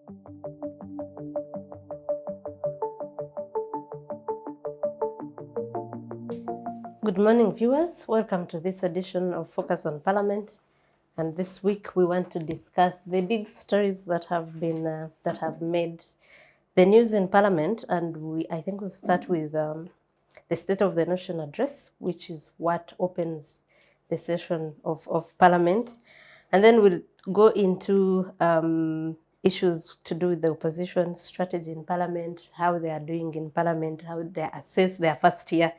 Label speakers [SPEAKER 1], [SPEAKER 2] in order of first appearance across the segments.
[SPEAKER 1] Good morning, viewers. Welcome to this edition of Focus on Parliament. And this week we want to discuss the big stories that have made the news in Parliament. And I think we'll start with the State of the Nation address, which is what opens the session of Parliament. And then we'll go into issues to do with the opposition strategy in Parliament, how they are doing in Parliament, how they assess their first year.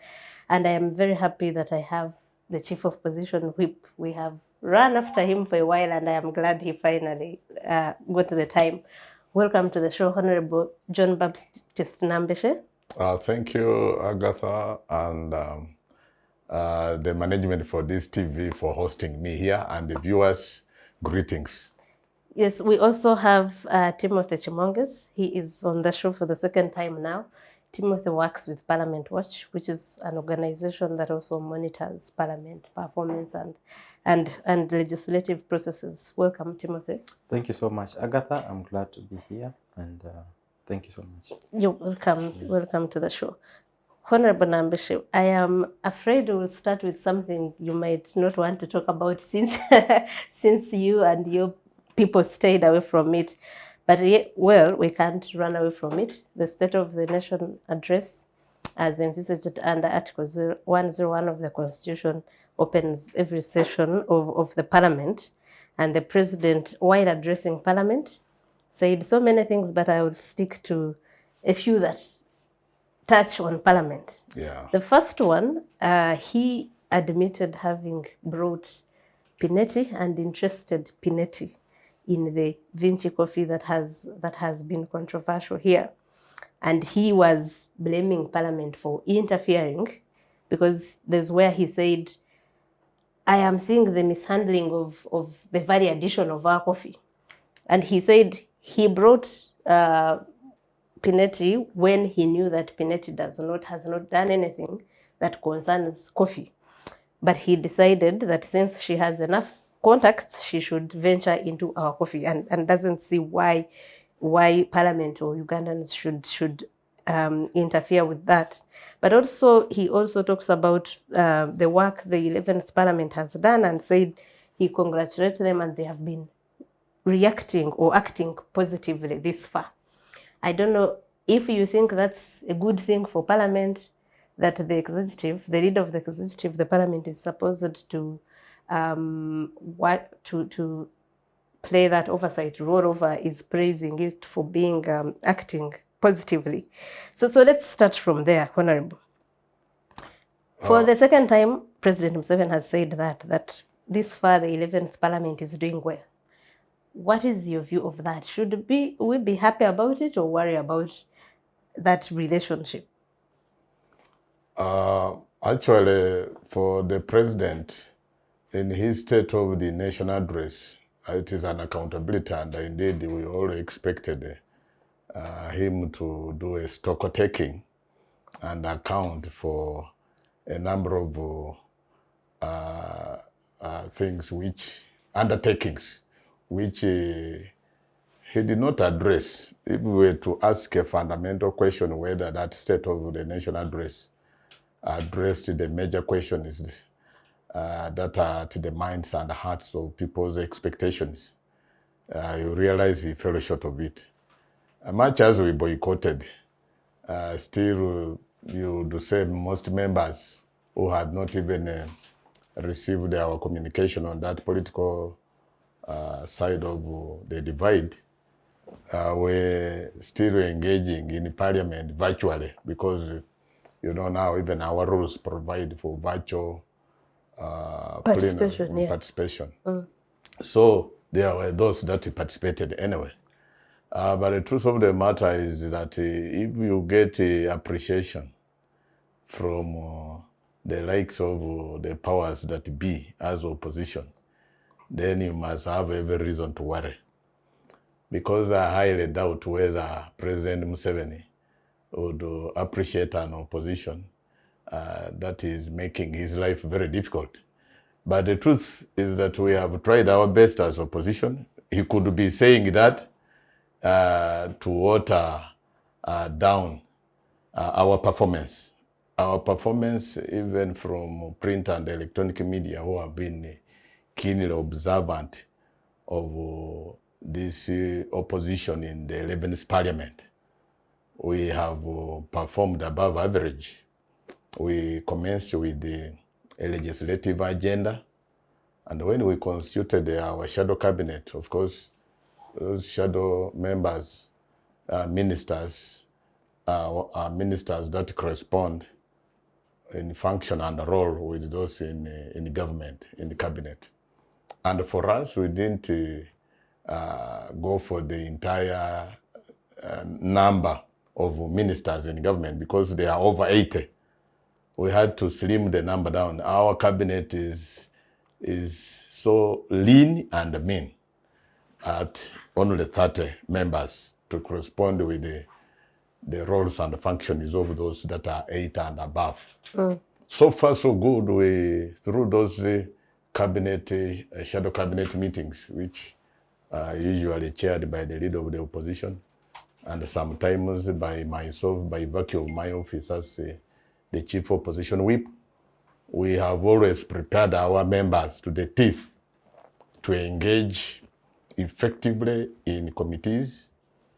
[SPEAKER 1] And I am very happy that I have the Chief of Opposition Whip. We have run after him for a while, and I am glad he finally got the time. Welcome to the show, Honorable John Baptist Nambeshe.
[SPEAKER 2] Thank you, Agatha, and the management for this TV for hosting me here, and the viewers, greetings.
[SPEAKER 1] Yes, we also have Timothy Chemonges. He is on the show for the second time now. Timothy works with Parliament Watch, which is an organization that also monitors Parliament performance and legislative processes. Welcome, Timothy.
[SPEAKER 3] Thank you so much, Agatha. I'm glad to be here, and thank you so much.
[SPEAKER 1] You're welcome. Welcome to the show. Honorable Nambeshe, I am afraid we'll start with something you might not want to talk about since you and your people stayed away from it. But well, we can't run away from it. The State of the Nation address, as envisaged under Article 101 of the Constitution, opens every session of the Parliament. And the President, while addressing Parliament, said so many things, but I will stick to a few that touch on Parliament.
[SPEAKER 2] Yeah.
[SPEAKER 1] The first one, he admitted having brought Pinetti and interested Pinetti in the Vinci coffee that has been controversial here. And he was blaming Parliament for interfering, because there's where he said, I am seeing the mishandling of the very addition of our coffee. And he said he brought Pinetti when he knew that Pinetti has not done anything that concerns coffee. But he decided that since she has enough contacts, she should venture into our coffee, and doesn't see why Parliament or Ugandans should interfere with that. But also, he also talks about the work the 11th Parliament has done, and said he congratulates them and they have been reacting or acting positively this far. I don't know if you think that's a good thing for Parliament, that the executive, the leader of the executive, the Parliament, is supposed to to play that oversight role over, is praising it for being acting positively. So let's start from there, Honorable. For the second time, President Museveni has said that this far the 11th Parliament is doing well. What is your view of that? Should we be happy about it or worry about that relationship?
[SPEAKER 2] Actually, for the president, in his State of the Nation address, it is an accountability, and indeed we all expected him to do a stock taking and account for a number of undertakings which he did not address. If we were to ask a fundamental question whether that State of the Nation address addressed the major questions that are to the minds and hearts of people's expectations, you realize he fell short of it. Much as we boycotted, still you would say most members who had not even received our communication on that political side of the divide were still engaging in Parliament virtually, because now even our rules provide for virtual participation. So there were those that participated anyway. But the truth of the matter is that if you get appreciation from the likes of the powers that be as opposition, then you must have every reason to worry. Because I highly doubt whether President Museveni would appreciate an opposition that is making his life very difficult. But the truth is that we have tried our best as opposition. He could be saying that, to water down our performance. Our performance, even from print and electronic media, who have been keenly observant of this opposition in the 11th Parliament. We have performed above average. We commenced with a legislative agenda, and when we constituted our shadow cabinet, of course, those shadow members, ministers, are ministers that correspond in function and role with those in government, in the cabinet. And for us, we didn't go for the entire number of ministers in government because they are over 80. We had to slim the number down. Our cabinet is so lean and mean at only 30 members to correspond with the roles and functions of those that are 8 and above. So far, so good. We, through those cabinet, shadow cabinet meetings, which are usually chaired by the leader of the opposition, and sometimes by myself, by virtue of my office as the chief opposition whip, we have always prepared our members to the teeth to engage effectively in committees.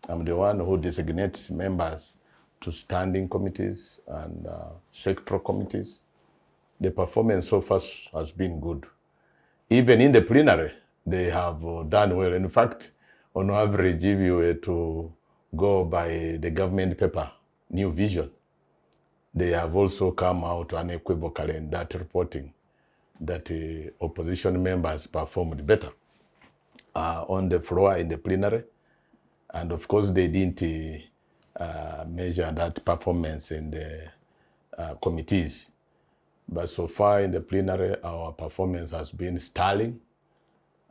[SPEAKER 2] I'm the one who designates members to standing committees and sectoral committees. The performance so far has been good. Even in the plenary, they have done well. In fact, on average, if you were to go by the government paper, New Vision, they have also come out unequivocally in that reporting that opposition members performed better on the floor in the plenary. And of course, they didn't measure that performance in the committees. But so far in the plenary, our performance has been sterling.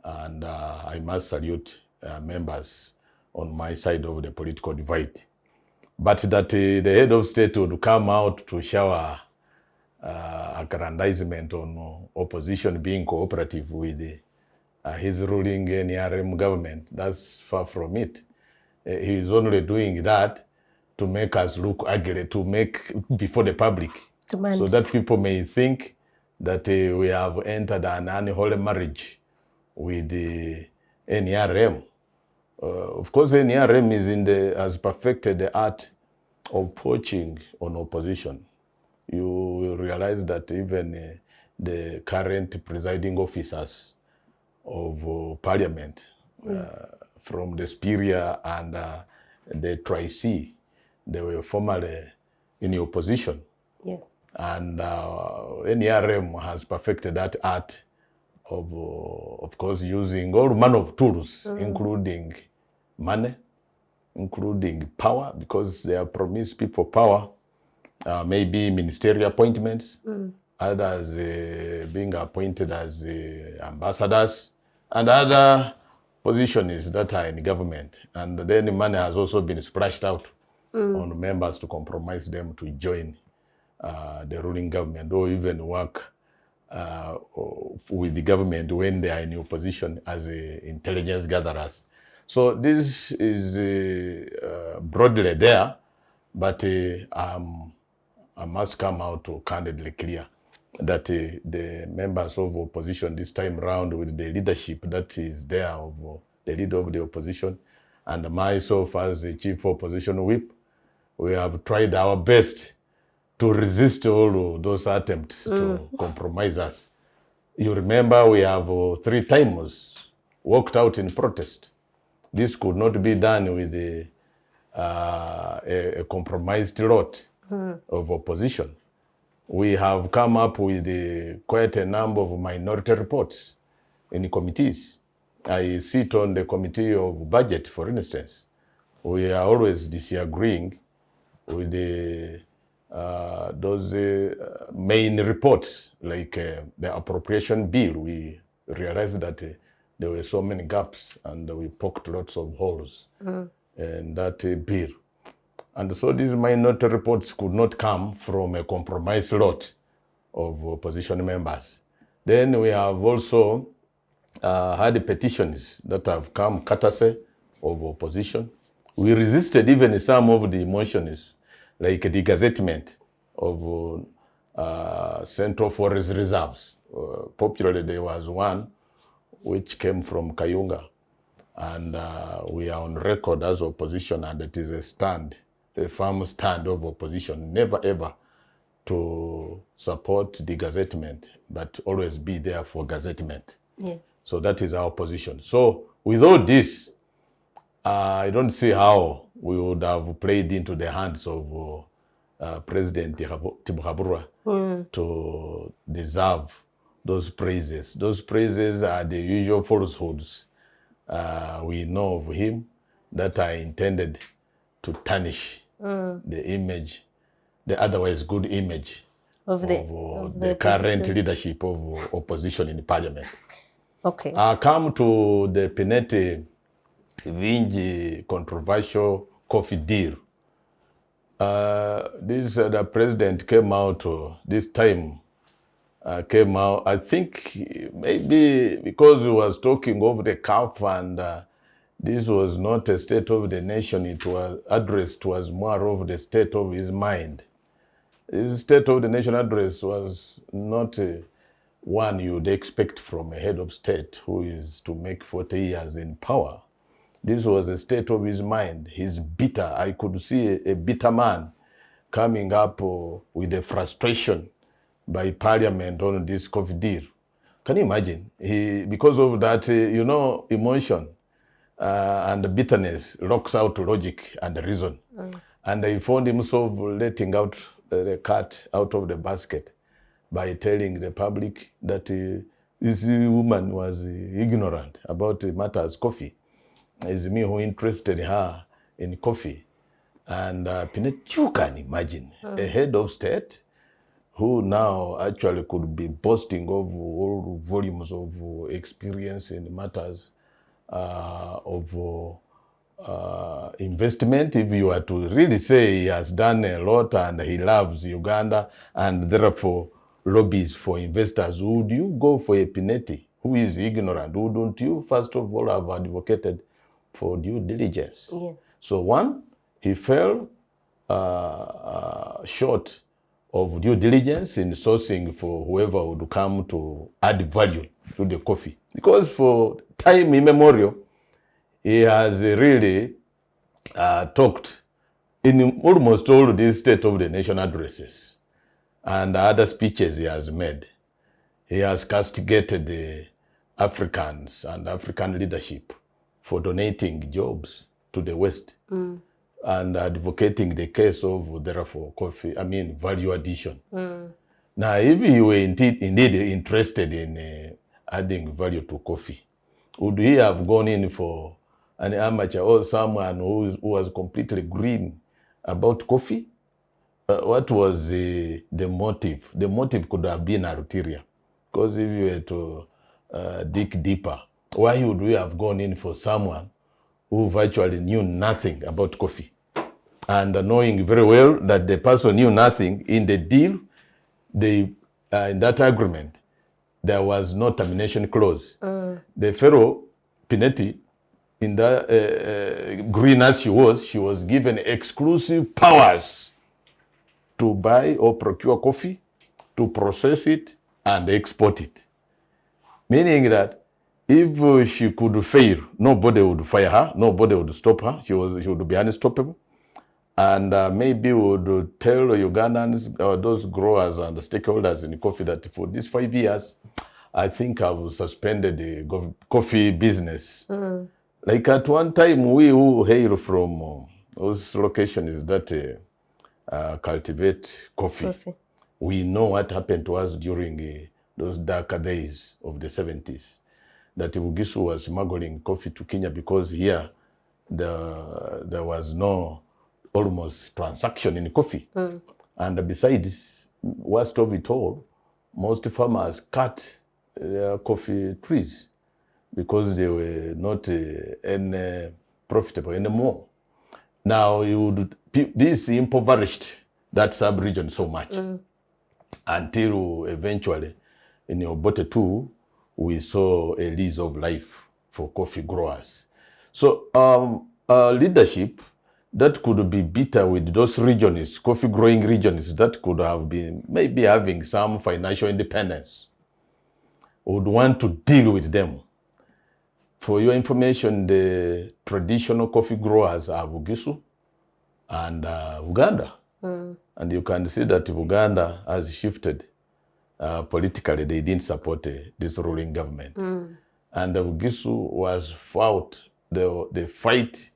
[SPEAKER 2] And I must salute members on my side of the political divide. But that the head of state would come out to shower aggrandizement on opposition being cooperative with his ruling NRM government, that's far from it. He is only doing that to make us look ugly, to make before the public, so that people may think that we have entered an unholy marriage with the NRM. Of course, NRM is has perfected the art of poaching on opposition. You will realize that even the current presiding officers of Parliament, from the Speria and the Tri-C, they were formerly in the opposition.
[SPEAKER 1] Yes.
[SPEAKER 2] And NRM has perfected that art of course, using all manner of tools, including money, including power, because they have promised people power, maybe ministerial appointments, others being appointed as ambassadors, and other positions that are in government. And then money has also been splashed out on members to compromise them to join the ruling government or even work with the government when they are in opposition as intelligence gatherers. So this is broadly there, but I must come out to candidly clear that the members of opposition this time round, with the leadership that is there of the leader of the opposition and myself as the chief opposition whip, we have tried our best to resist all of those attempts to compromise us. You remember we have 3 times walked out in protest. This could not be done with a compromised lot of opposition. We have come up with quite a number of minority reports in the committees. I sit on the committee of budget, for instance. We are always disagreeing with those main reports, like the appropriation bill. We realized that there were so many gaps and we poked lots of holes in that bill. And so these minority reports could not come from a compromised lot of opposition members. Then we have also had petitions that have come courtesy of opposition. We resisted even some of the motions, like the gazettement of Central Forest Reserves. Popularly, there was one which came from Kayunga, and we are on record as opposition, and it is a firm stand of opposition, never ever to support the gazettement, but always be there for gazettement.
[SPEAKER 1] Yeah.
[SPEAKER 2] So that is our position. So with all this, I don't see how we would have played into the hands of President Tibuhaburwa to deserve those praises. Those praises are the usual falsehoods we know of him that are intended to tarnish the image, the otherwise good image of the current leadership of opposition in parliament.
[SPEAKER 1] Okay.
[SPEAKER 2] Come to the Pineti Vinji controversial coffee deal. The president came out this time. Came out, I think maybe because he was talking over the cuff, and this was not a state of the nation, it was addressed, was more of the state of his mind. His state of the nation address was not one you'd expect from a head of state who is to make 40 years in power. This was a state of his mind. He's bitter. I could see a bitter man coming up with a frustration by parliament on this coffee deal. Can you imagine? Because of that, emotion and bitterness locks out logic and reason. And he found himself letting out the cat out of the basket by telling the public that this woman was ignorant about matters coffee. It's me who interested her in coffee. And Pinet, you can imagine a head of state who now actually could be boasting of all volumes of experience in matters of investment. If you were to really say he has done a lot and he loves Uganda and therefore lobbies for investors, would you go for a Pineti who is ignorant? Wouldn't you first of all have advocated for due diligence?
[SPEAKER 1] Yes.
[SPEAKER 2] So one, he fell short of due diligence in sourcing for whoever would come to add value to the coffee. Because for time immemorial, he has really talked in almost all these State of the Nation addresses and other speeches he has made. He has castigated the Africans and African leadership for donating jobs to the West and advocating the case of, therefore, value addition. Now, if you were indeed interested in adding value to coffee, would he have gone in for an amateur or someone who was completely green about coffee? What was the motive? The motive could have been ulterior. Because if you were to dig deeper, why would we have gone in for someone who virtually knew nothing about coffee? And knowing very well that the person knew nothing, in the deal, in that agreement, there was no termination clause. The fellow, Pineti, in that green as she was given exclusive powers to buy or procure coffee, to process it and export it. Meaning that if she could fail, nobody would fire her, nobody would stop her, she would be unstoppable. And maybe we would tell Ugandans, those growers and the stakeholders in coffee, that for these 5 years, I think I've suspended the coffee business. Like at one time, we who hail from those locations that cultivate coffee, we know what happened to us during those darker days of the 70s. That Bugisu was smuggling coffee to Kenya because here there was no almost transaction in coffee. And besides, worst of it all, most farmers cut their coffee trees because they were not profitable anymore. Now, this impoverished that sub-region so much until eventually in Obote 2, we saw a lease of life for coffee growers. So leadership that could be better with those regions, coffee growing regions that could have been maybe having some financial independence, would want to deal with them. For your information, the traditional coffee growers are Bugisu and Uganda. And you can see that Uganda has shifted politically. They didn't support this ruling government. And Bugisu was fought. The fight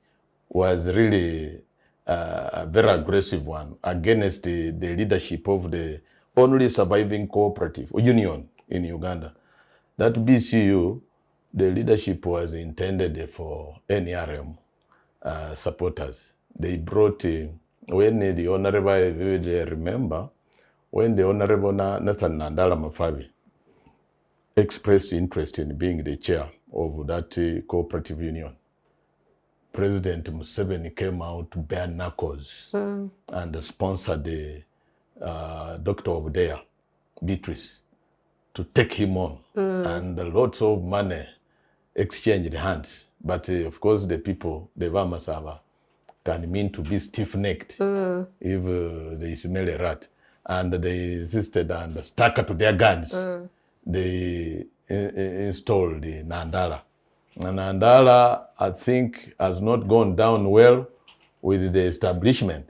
[SPEAKER 2] was really a very aggressive one against the leadership of the only surviving cooperative union in Uganda. That BCU, the leadership was intended for NRM supporters. They brought, when the Honorable, I remember, when the Honorable Nathan Nandala Mafabi expressed interest in being the chair of that cooperative union, President Museveni came out bare knuckles and sponsored the Dr. Obdeya, Beatrice, to take him on. And lots of money exchanged hands. But of course, the people, the Vamasava, can mean to be stiff-necked if they smell a rat. And they insisted and stuck to their guns. They installed the Nandala. And Nandala, I think, has not gone down well with the establishment.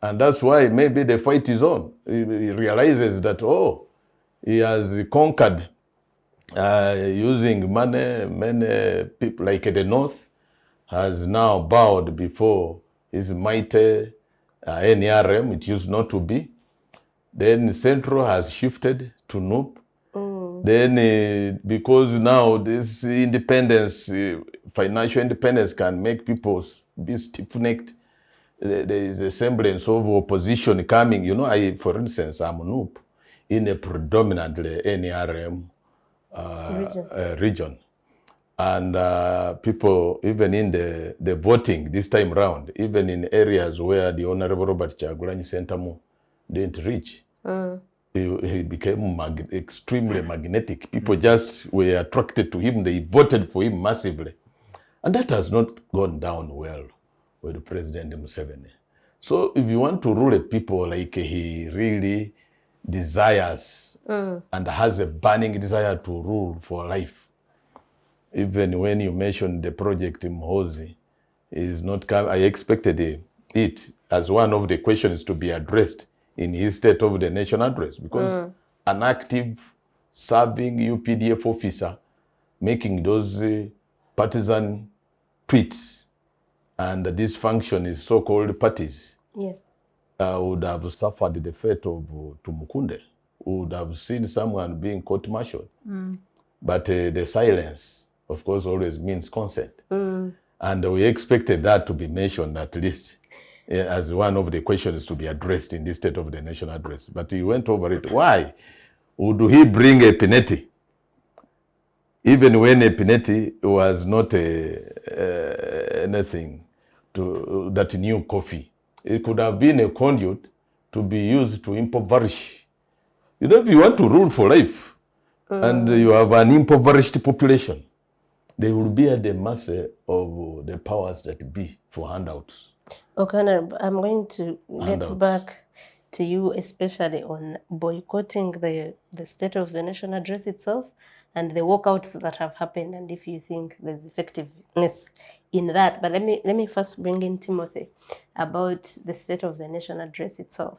[SPEAKER 2] And that's why maybe the fight is on. He realizes that, oh, he has conquered using money. Many people, like the North, has now bowed before his mighty NRM. It used not to be. Then Central has shifted to NUP. Then because now this independence, financial independence can make people be stiff-necked. There is a semblance of opposition coming. You know, for instance, I'm NUP in a predominantly NRM region. And people, even in the voting this time round, even in areas where the Honorable Robert Kyagulanyi Sentamu didn't reach, he became extremely magnetic. People just were attracted to him. They voted for him massively. And that has not gone down well with President Museveni. So if you want to rule a people like he really desires and has a burning desire to rule for life, even when you mentioned the project Mhozi, is not come. I expected it as one of the questions to be addressed in his State of the Nation address, because an active, serving UPDF officer making those partisan tweets and dysfunction is so-called parties would have suffered the fate of Tumukunde, would have seen someone being court-martialed. But the silence, of course, always means consent. And we expected that to be mentioned at least as one of the questions to be addressed in this State of the Nation address. But he went over it. Why would he bring a Pineti? Even when a Pineti was not anything to that new coffee. It could have been a conduit to be used to impoverish. You know, if you want to rule for life and you have an impoverished population, they will be at the mercy of the powers that be for handouts.
[SPEAKER 1] Okay, I'm going to get back to you, especially on boycotting the State of the Nation address itself and the walkouts that have happened, and if you think there's effectiveness in that. But let me first bring in Timothy about the State of the Nation address itself.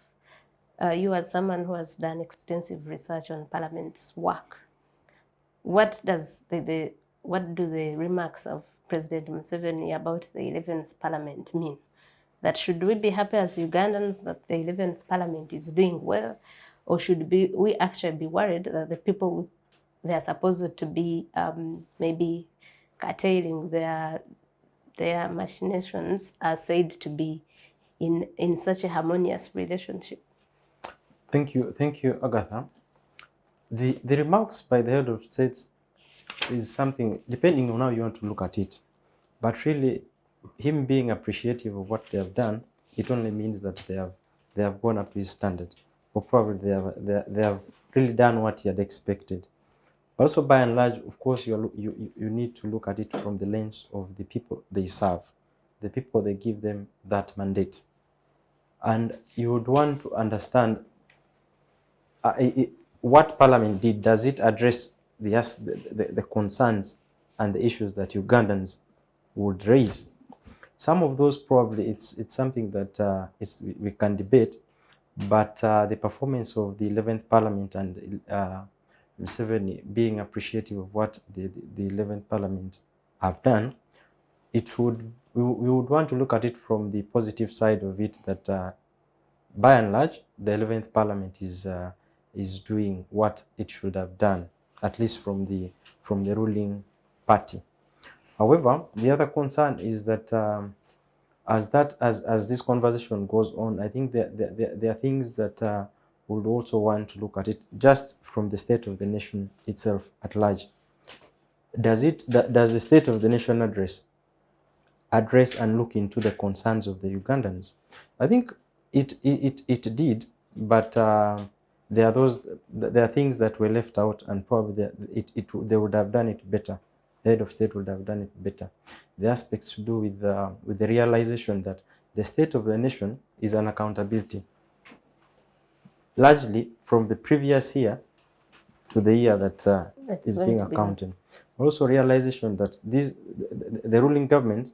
[SPEAKER 1] You as someone who has done extensive research on Parliament's work, what do the remarks of President Museveni about the 11th Parliament mean? That should we be happy as Ugandans that the 11th Parliament is doing well, or should we actually be worried that the people they are supposed to be maybe curtailing their machinations are said to be in such a harmonious relationship?
[SPEAKER 3] Thank you, Agatha. The remarks by the head of states is something, depending on how you want to look at it, but really him being appreciative of what they have done, it only means that they have gone up to his standard, or probably they have really done what he had expected. But also, by and large, of course, you need to look at it from the lens of the people they serve. the people they give them that mandate. And you would want to understand what Parliament did. Does it address the concerns and the issues that Ugandans would raise? Some of those probably it's something that we can debate, but the performance of the 11th Parliament and Museveni being appreciative of what the 11th Parliament have done, we would want to look at it from the positive side of it, that by and large the 11th Parliament is doing what it should have done, at least from the ruling party. However, the other concern is that as this conversation goes on, I think there are things that would also want to look at it just from the state of the nation itself at large. Does the state of the nation address and look into the concerns of the Ugandans? I think it did, but there are things that were left out, and probably they would have done it better. The head of state would have done it better. The aspects to do with the realization that the state of the nation is an accountability, largely from the previous year to the year that is being accounted. Also realization that the ruling government,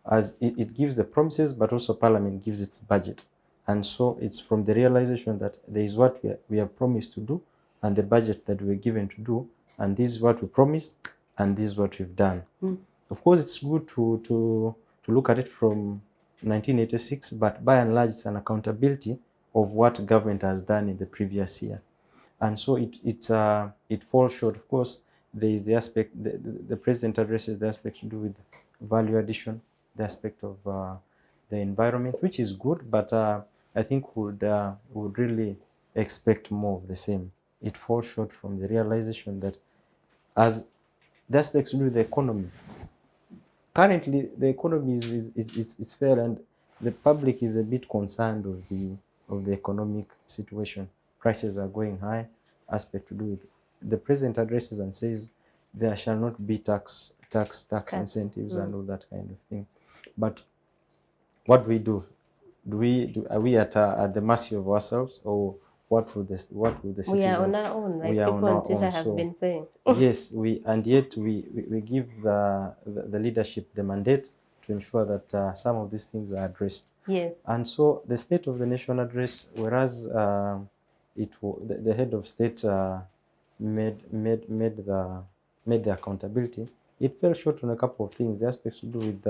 [SPEAKER 3] as it gives the promises, but also Parliament gives its budget. And so it's from the realization that there is what we have promised to do, and the budget that we're given to do, and this is what we promised, and this is what we've done. Of course, it's good to look at it from 1986, but by and large, it's an accountability of what government has done in the previous year. And so it falls short. Of course, there is the aspect, the president addresses the aspect to do with value addition, the aspect of the environment, which is good, but I think would really expect more of the same. It falls short from the realization that as the aspects to do with the economy, currently the economy is fair, and the public is a bit concerned of the economic situation. Prices are going high. Aspect to do with the president addresses and says there shall not be tax incentives and all that kind of thing. But what do? Are we at the mercy of ourselves, or what would the citizens?
[SPEAKER 1] We are on our own, like people on Twitter have been saying.
[SPEAKER 3] Yes, and yet we give the leadership the mandate to ensure that some of these things are addressed.
[SPEAKER 1] Yes.
[SPEAKER 3] And so the State of the Nation address, whereas the head of state made the accountability, it fell short on a couple of things. The aspects to do with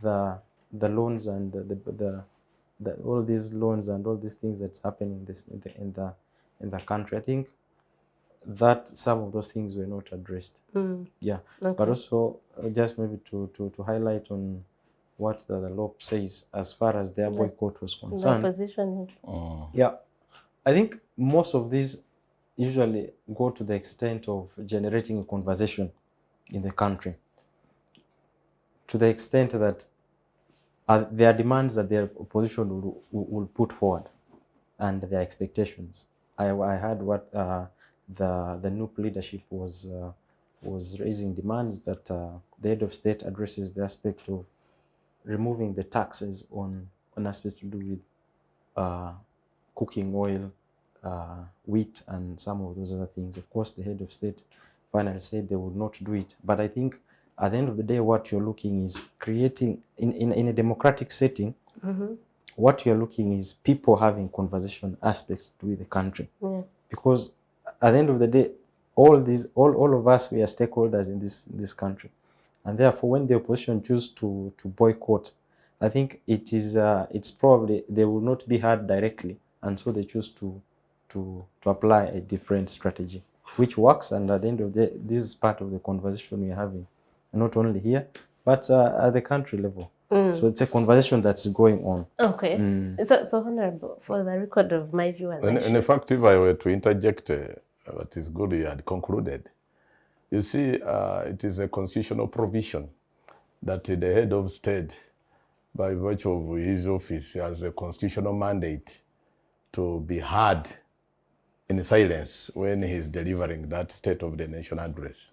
[SPEAKER 3] the loans and all these loans and all these things that's happening in the country. I think that some of those things were not addressed. Yeah, okay. But also just maybe to highlight on what the law says as far as their boycott was concerned.
[SPEAKER 1] The opposition.
[SPEAKER 3] Yeah, I think most of these usually go to the extent of generating a conversation in the country, to the extent that there are demands that their opposition will put forward, and their expectations. I heard what the new leadership was raising demands that the head of state addresses the aspect of removing the taxes on aspects to do with cooking oil, wheat, and some of those other things. Of course, the head of state finally said they would not do it. But I think at the end of the day, what you're looking is creating, in a democratic setting, what you're looking is people having conversation aspects to do with the country.
[SPEAKER 1] Yeah.
[SPEAKER 3] Because at the end of the day, all of us, we are stakeholders in this country. And therefore, when the opposition choose to boycott, I think it's probably they will not be heard directly, and so they choose to apply a different strategy, which works. And at the end of the day, this is part of the conversation we're having, not only here, but at the country level. So it's a conversation that's going on.
[SPEAKER 1] Okay. So Honorable, for the record of my viewers.
[SPEAKER 2] In fact, if I were to interject, what is good you had concluded. You see, it is a constitutional provision that the head of state, by virtue of his office, has a constitutional mandate to be heard in silence when he's delivering that State of the Nation address.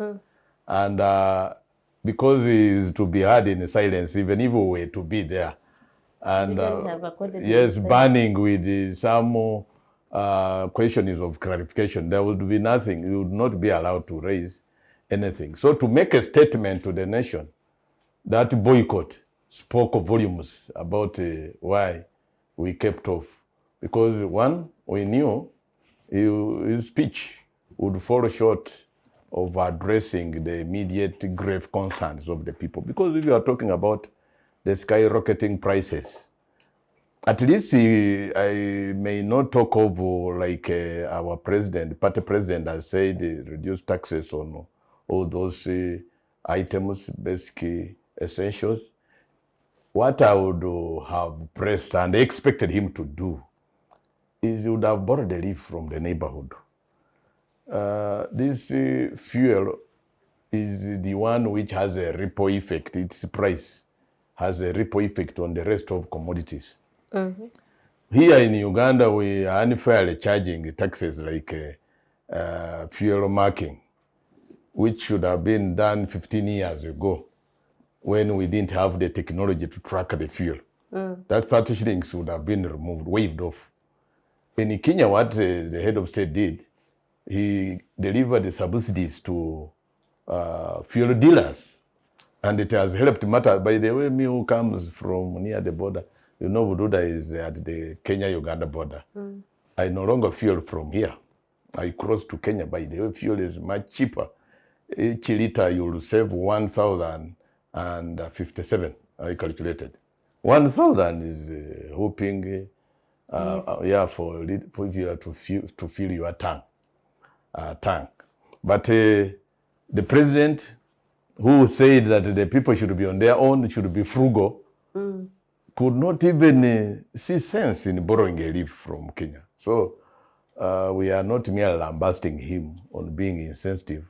[SPEAKER 2] And because he is to be heard in silence, even if we were to be there. And
[SPEAKER 1] Didn't have accorded
[SPEAKER 2] yes,
[SPEAKER 1] himself.
[SPEAKER 2] banning with some questions of clarification, there would be nothing. You would not be allowed to raise anything. So to make a statement to the nation, that boycott spoke volumes about why we kept off. Because one, we knew his speech would fall short of addressing the immediate grave concerns of the people. Because if you are talking about the skyrocketing prices, at least I may not talk of like our president, party president has said, reduce taxes on all those items, basic essentials. What I would have pressed and expected him to do is he would have borrowed a leaf from the neighborhood. This fuel is the one which has a ripple effect. Its price has a ripple effect on the rest of commodities.
[SPEAKER 1] Mm-hmm.
[SPEAKER 2] Here in Uganda, we are unfairly charging taxes like fuel marking, which should have been done 15 years ago when we didn't have the technology to track the fuel. That 30 shillings would have been removed, waived off. In Kenya, what the head of state did, he delivered the subsidies to fuel dealers, and it has helped matter. By the way, me who comes from near the border, you know, Bududa is at the Kenya-Uganda border. I no longer fuel from here. I cross to Kenya. By the way, fuel is much cheaper. Each liter you will save 1,057, I calculated. 1,000 is hoping, yeah, for if you are to fill your tank. But the president, who said that the people should be on their own, should be frugal, could not even see sense in borrowing a leaf from Kenya. So we are not merely lambasting him on being insensitive,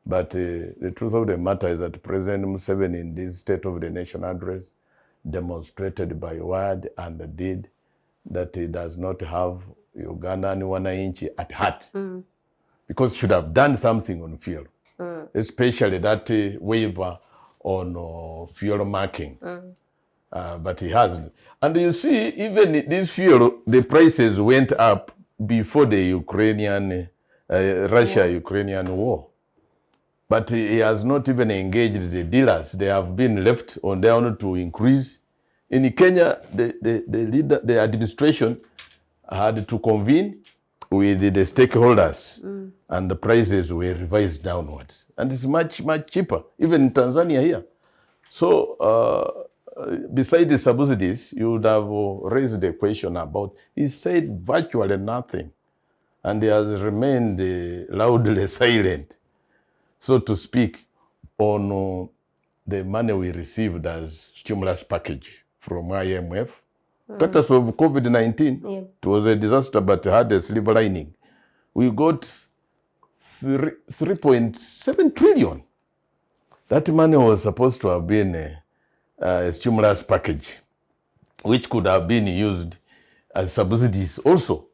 [SPEAKER 2] but the truth of the matter is that President Museveni in this State of the Nation address demonstrated by word and deed that he does not have Uganda and wananchi at heart, because he should have done something on fuel, especially that waiver on fuel marking. But he hasn't. And you see, even this fuel, the prices went up before the Russia-Ukrainian war. But he has not even engaged the dealers. They have been left on their own to increase. In Kenya, the administration had to convene with the stakeholders, and the prices were revised downwards. And it's much, much cheaper, even in Tanzania here. So, besides the subsidies, you would have raised the question about, he said virtually nothing, and he has remained loudly silent, so to speak, on the money we received as stimulus package from IMF. Catastrophe of COVID-19, it was a disaster, but had a silver lining. We got 3.7 trillion. That money was supposed to have been a stimulus package, which could have been used as subsidies also.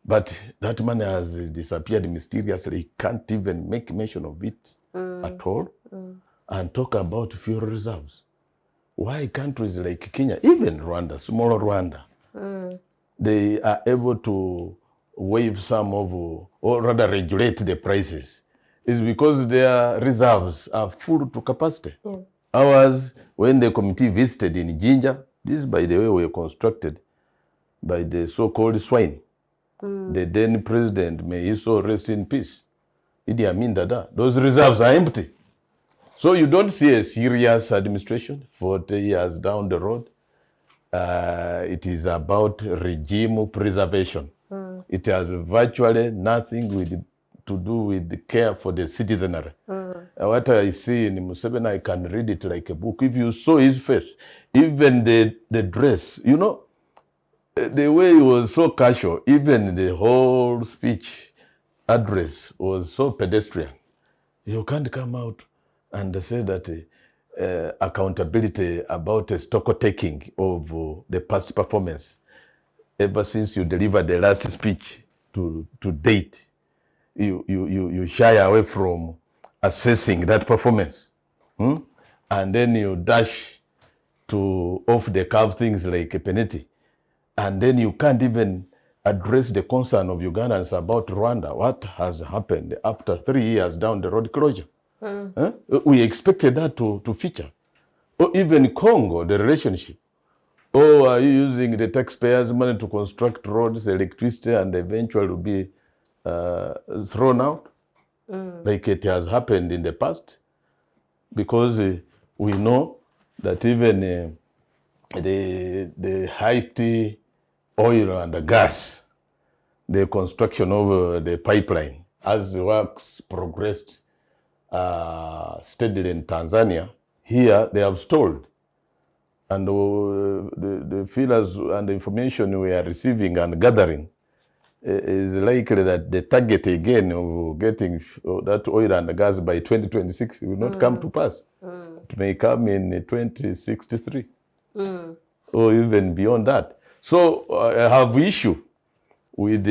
[SPEAKER 2] But that money has disappeared mysteriously. You can't even make mention of it at all. And talk about fuel reserves. Why countries like Kenya, even Rwanda, small Rwanda, they are able to waive some of, or rather regulate the prices, is because their reserves are full to capacity. Ours, when the committee visited in Jinja, this, by the way, were constructed by the so-called swine. The then president, may he so rest in peace, Idi Amin Dada, those reserves are empty. So you don't see a serious administration 40 years down the road. It is about regime preservation. It has virtually nothing to do with the care for the citizenry. What I see in Museveni, I can read it like a book. If you saw his face, even the dress, you know, the way he was so casual, even the whole speech address was so pedestrian. You can't come out and say that accountability about stock taking of the past performance ever since you delivered the last speech to date. You shy away from assessing that performance. and then you dash to off-the-cuff things like a penalty, and then you can't even address the concern of Ugandans about Rwanda. What has happened after 3 years down the road closure? We expected that to feature. Or even Congo, the relationship. Oh, are you using the taxpayers' money to construct roads, electricity, and eventually will be thrown out, like it has happened in the past? Because we know that even the Haiti oil and gas, the construction of the pipeline, as the works progressed steadily in Tanzania, here they have stalled. And the feelers and the information we are receiving and gathering is likely that the target again of getting that oil and gas by 2026 will not come to pass. It may come in 2063 or even beyond that. So I have issue with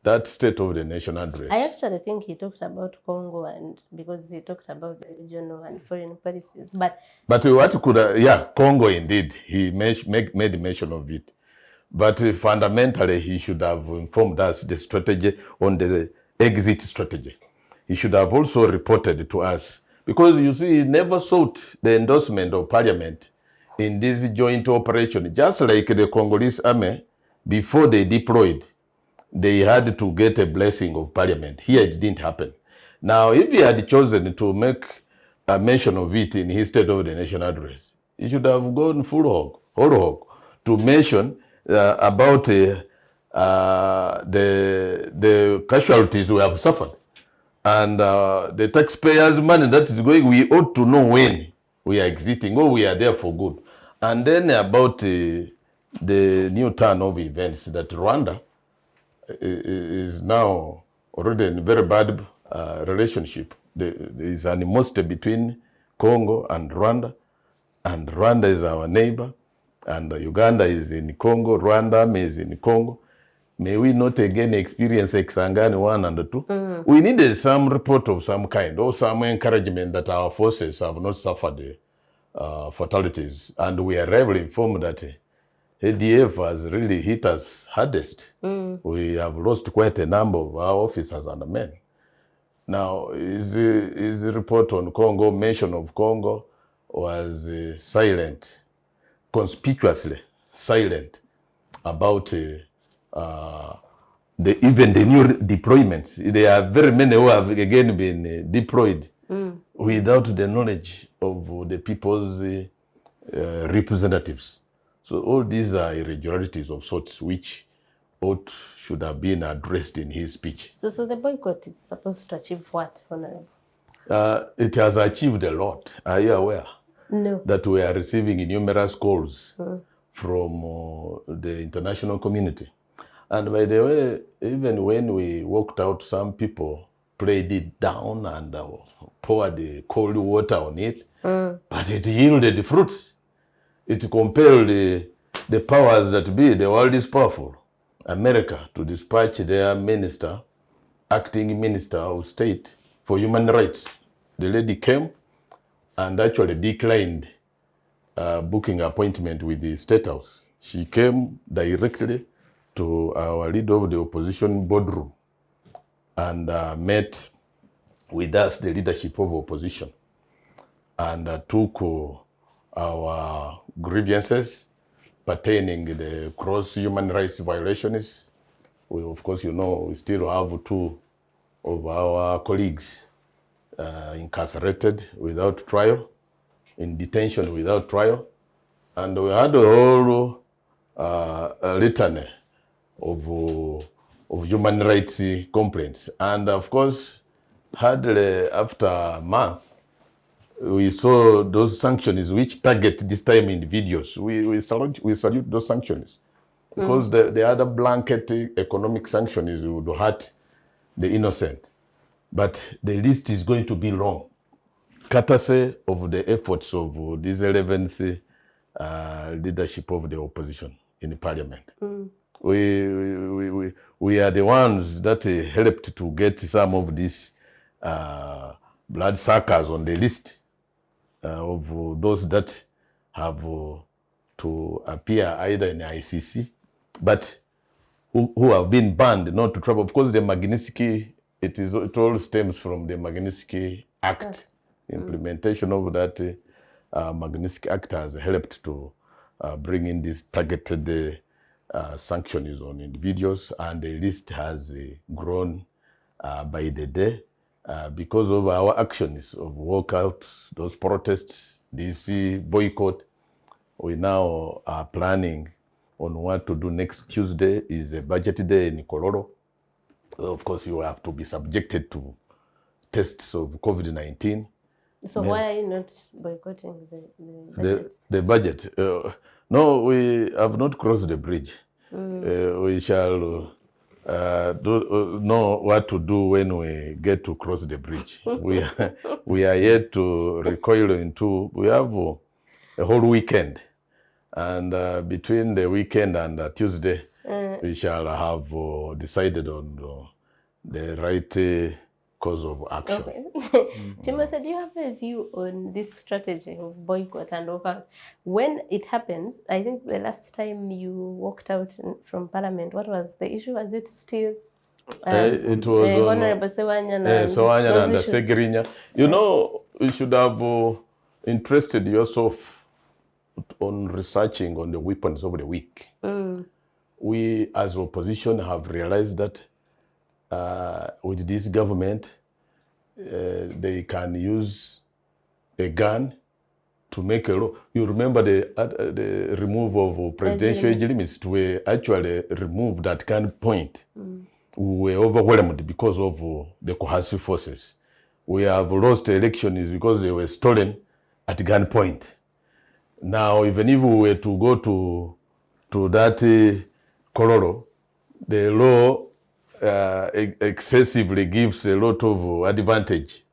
[SPEAKER 2] that state of the nation address.
[SPEAKER 1] I actually think he talked about Congo, and because he talked about the regional and foreign policies. But
[SPEAKER 2] what could Congo indeed, he made mention of it. But fundamentally, he should have informed us the strategy on the exit strategy. He should have also reported to us, because you see, he never sought the endorsement of parliament in this joint operation. Just like the Congolese army, before they deployed, they had to get a blessing of parliament. Here it didn't happen. Now, if he had chosen to make a mention of it in his State of the Nation address, he should have gone whole hog, to mention about the casualties we have suffered. And the taxpayers' money that is going, we ought to know when we are exiting or we are there for good. And then about the new turn of events, that Rwanda is now already in a very bad relationship. There is animosity between Congo and Rwanda is our neighbor, and Uganda is in Congo, Rwanda is in Congo. May we not again experience Kisangani 1 and 2? We needed some report of some kind, or some encouragement that our forces have not suffered fatalities. And we are heavily informed that ADF has really hit us hardest. We have lost quite a number of our officers and men. Now, his report on Congo, mention of Congo, was silent, conspicuously silent about even the new deployments. There are very many who have again been deployed without the knowledge of the people's representatives. So all these are irregularities of sorts which should have been addressed in his speech.
[SPEAKER 1] So the boycott is supposed to achieve what, Honorable?
[SPEAKER 2] It has achieved a lot. Are you aware?
[SPEAKER 1] No.
[SPEAKER 2] That we are receiving numerous calls from the international community. And by the way, even when we walked out, some people played it down and poured the cold water on it, but it yielded fruits. It compelled the powers that be. The world is powerful. America to dispatch their minister, acting minister of state for human rights. The lady came and actually declined booking appointment with the State House. She came directly to our leader of the opposition boardroom and met with us, the leadership of opposition, and took our grievances pertaining the gross human rights violations. We, of course, we still have 2 of our colleagues incarcerated without trial, in detention without trial. And we had a whole litany of human rights complaints. And of course, hardly after a month, we saw those sanctions which target this time individuals. We salute those sanctions, because the other blanket economic sanctions would hurt the innocent. But the list is going to be long, courtesy of the efforts of this 11th leadership of the opposition in the parliament. We are the ones that helped to get some of these blood suckers on the list. of those that have to appear either in the ICC, but who have been banned not to travel. Of course, the Magnitsky, it all stems from the Magnitsky Act. Implementation of that Magnitsky Act has helped to bring in these targeted sanctions on individuals, and the list has grown by the day because of our actions of walkout, those protests, DC boycott. We now are planning on what to do next Tuesday. Is a budget day in Kololo. Of course, you have to be subjected to tests of COVID-19.
[SPEAKER 1] So why are you not boycotting the budget?
[SPEAKER 2] The budget? No, we have not crossed the bridge. We shall know what to do when we get to cross the bridge. We are yet to recoil into. We have a whole weekend, and between the weekend and Tuesday, we shall have decided on the right course of action.
[SPEAKER 1] Okay. Timothy, do you have a view on this strategy of boycott and walkout? When it happens, I think the last time you walked out from Parliament, what was the issue? Was it still
[SPEAKER 2] it was
[SPEAKER 1] the Honorable Sewanya
[SPEAKER 2] and Segirinya? You know, you should have interested yourself on researching on the weapons of the week. We as opposition have realized that with this government, they can use a gun to make a law. You remember the removal of presidential age limits to actually remove that gunpoint. We were overwhelmed because of the coercive forces. We have lost elections because they were stolen at gunpoint. Now, even if we were to go to that Kololo, the law excessively gives a lot of advantage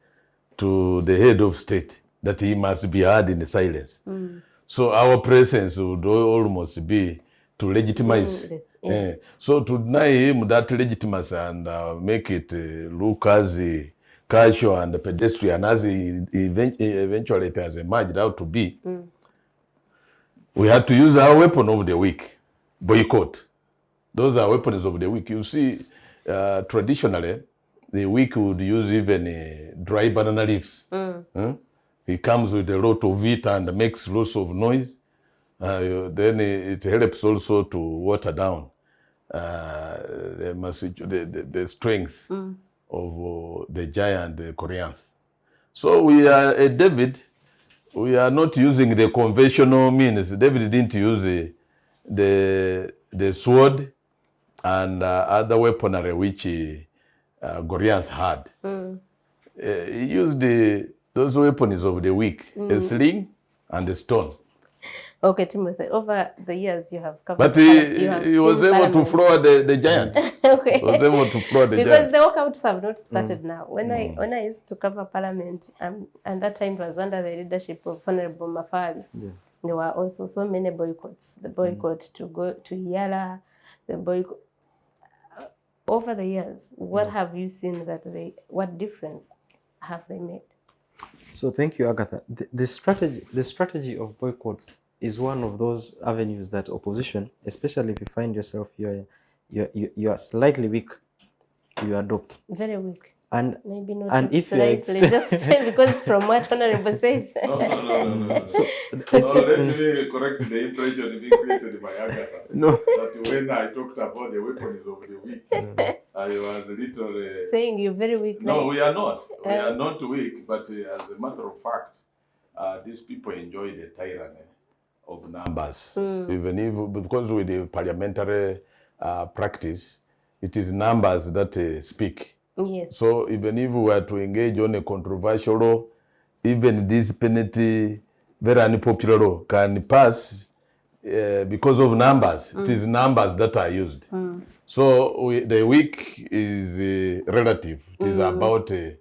[SPEAKER 2] to the head of state that he must be heard in silence. So our presence would almost be to legitimize. So to deny him that legitimacy and make it look as casual and pedestrian as eventually it has emerged out to be, we had to use our weapon of the week, boycott. Those are weapons of the week. You see, traditionally, the week would use even dry banana leaves. It comes with a lot of it and makes lots of noise. Then it helps also to water down the strength of the giant Koreans. So we are David. We are not using the conventional means. David didn't use the sword and other weaponry which Koreans had. He used those weapons of the week, a sling and a stone.
[SPEAKER 1] Okay, Timothy, over the years you have covered.
[SPEAKER 2] But he was able to floor the giant.
[SPEAKER 1] Okay.
[SPEAKER 2] He was able to floor the
[SPEAKER 1] because
[SPEAKER 2] giant.
[SPEAKER 1] the walkouts have not started now. When I used to cover Parliament, and that time it was under the leadership of Honorable Mafari, there were also so many boycotts. The boycott to go to Yala, the boycott. Over the years, what have you seen what difference have they made? So
[SPEAKER 3] thank you, Agatha. The strategy of boycotts is one of those avenues that opposition, especially if you find yourself you are slightly weak, you adopt.
[SPEAKER 1] Very weak.
[SPEAKER 3] And
[SPEAKER 1] maybe not
[SPEAKER 3] and if
[SPEAKER 1] slightly, just because from what Honorable says.
[SPEAKER 2] No. So, let me correct the impression being created by Agatha.
[SPEAKER 3] No.
[SPEAKER 2] That when I talked about the weapons of the week, I was a little...
[SPEAKER 1] saying you're very weak.
[SPEAKER 2] No, we are not. We are not weak, but as a matter of fact, these people enjoy the tyranny of numbers. Even if, because with the parliamentary practice, it is numbers that speak.
[SPEAKER 1] Yes.
[SPEAKER 2] So even if we were to engage on a controversial law, even this penalty, very unpopular law, can pass because of numbers. It is numbers that are used. So the weak is relative. It is about the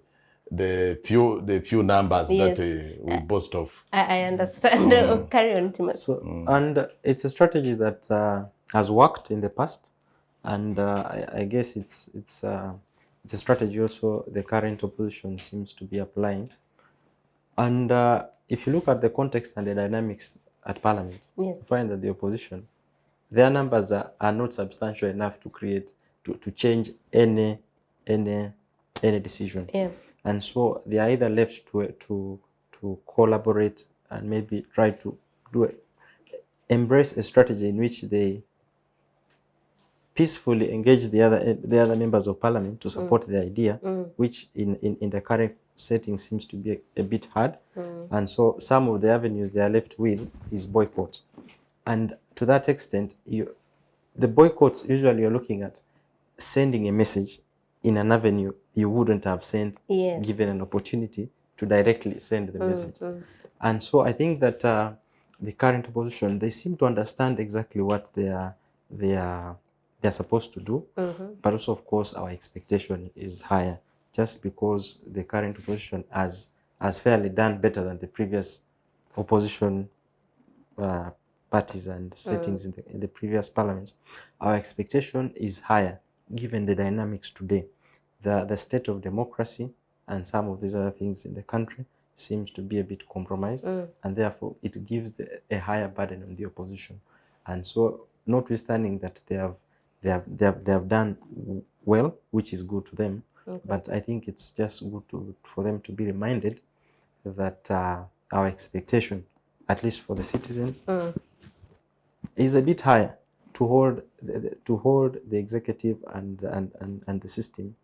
[SPEAKER 2] few numbers that we boast of.
[SPEAKER 1] I understand. Carry on, Timothy.
[SPEAKER 3] So, and it's a strategy that has worked in the past, and I guess it's a strategy also the current opposition seems to be applying. And if you look at the context and the dynamics at Parliament,
[SPEAKER 1] Yes.
[SPEAKER 3] you find that the opposition, their numbers are not substantial enough to create to change any decision.
[SPEAKER 1] Yeah.
[SPEAKER 3] And so they are either left to collaborate and maybe try to embrace a strategy in which they peacefully engage the other members of Parliament to support the idea, which in the current setting seems to be a bit hard. And so some of the avenues they are left with is boycott. And to that extent, the boycotts usually you're looking at sending a message in an avenue you wouldn't have sent given an opportunity to directly send the message. And so I think that the current opposition, they seem to understand exactly what they're supposed to do, but also of course our expectation is higher, just because the current opposition has fairly done better than the previous opposition parties and settings in the previous parliaments. Our expectation is higher given the dynamics today. The state of democracy and some of these other things in the country seems to be a bit compromised, and therefore it gives a higher burden on the opposition. And so, notwithstanding that they have done well, which is good to them, but I think it's just good for them to be reminded that our expectation, at least for the citizens, is a bit higher to hold the executive and the system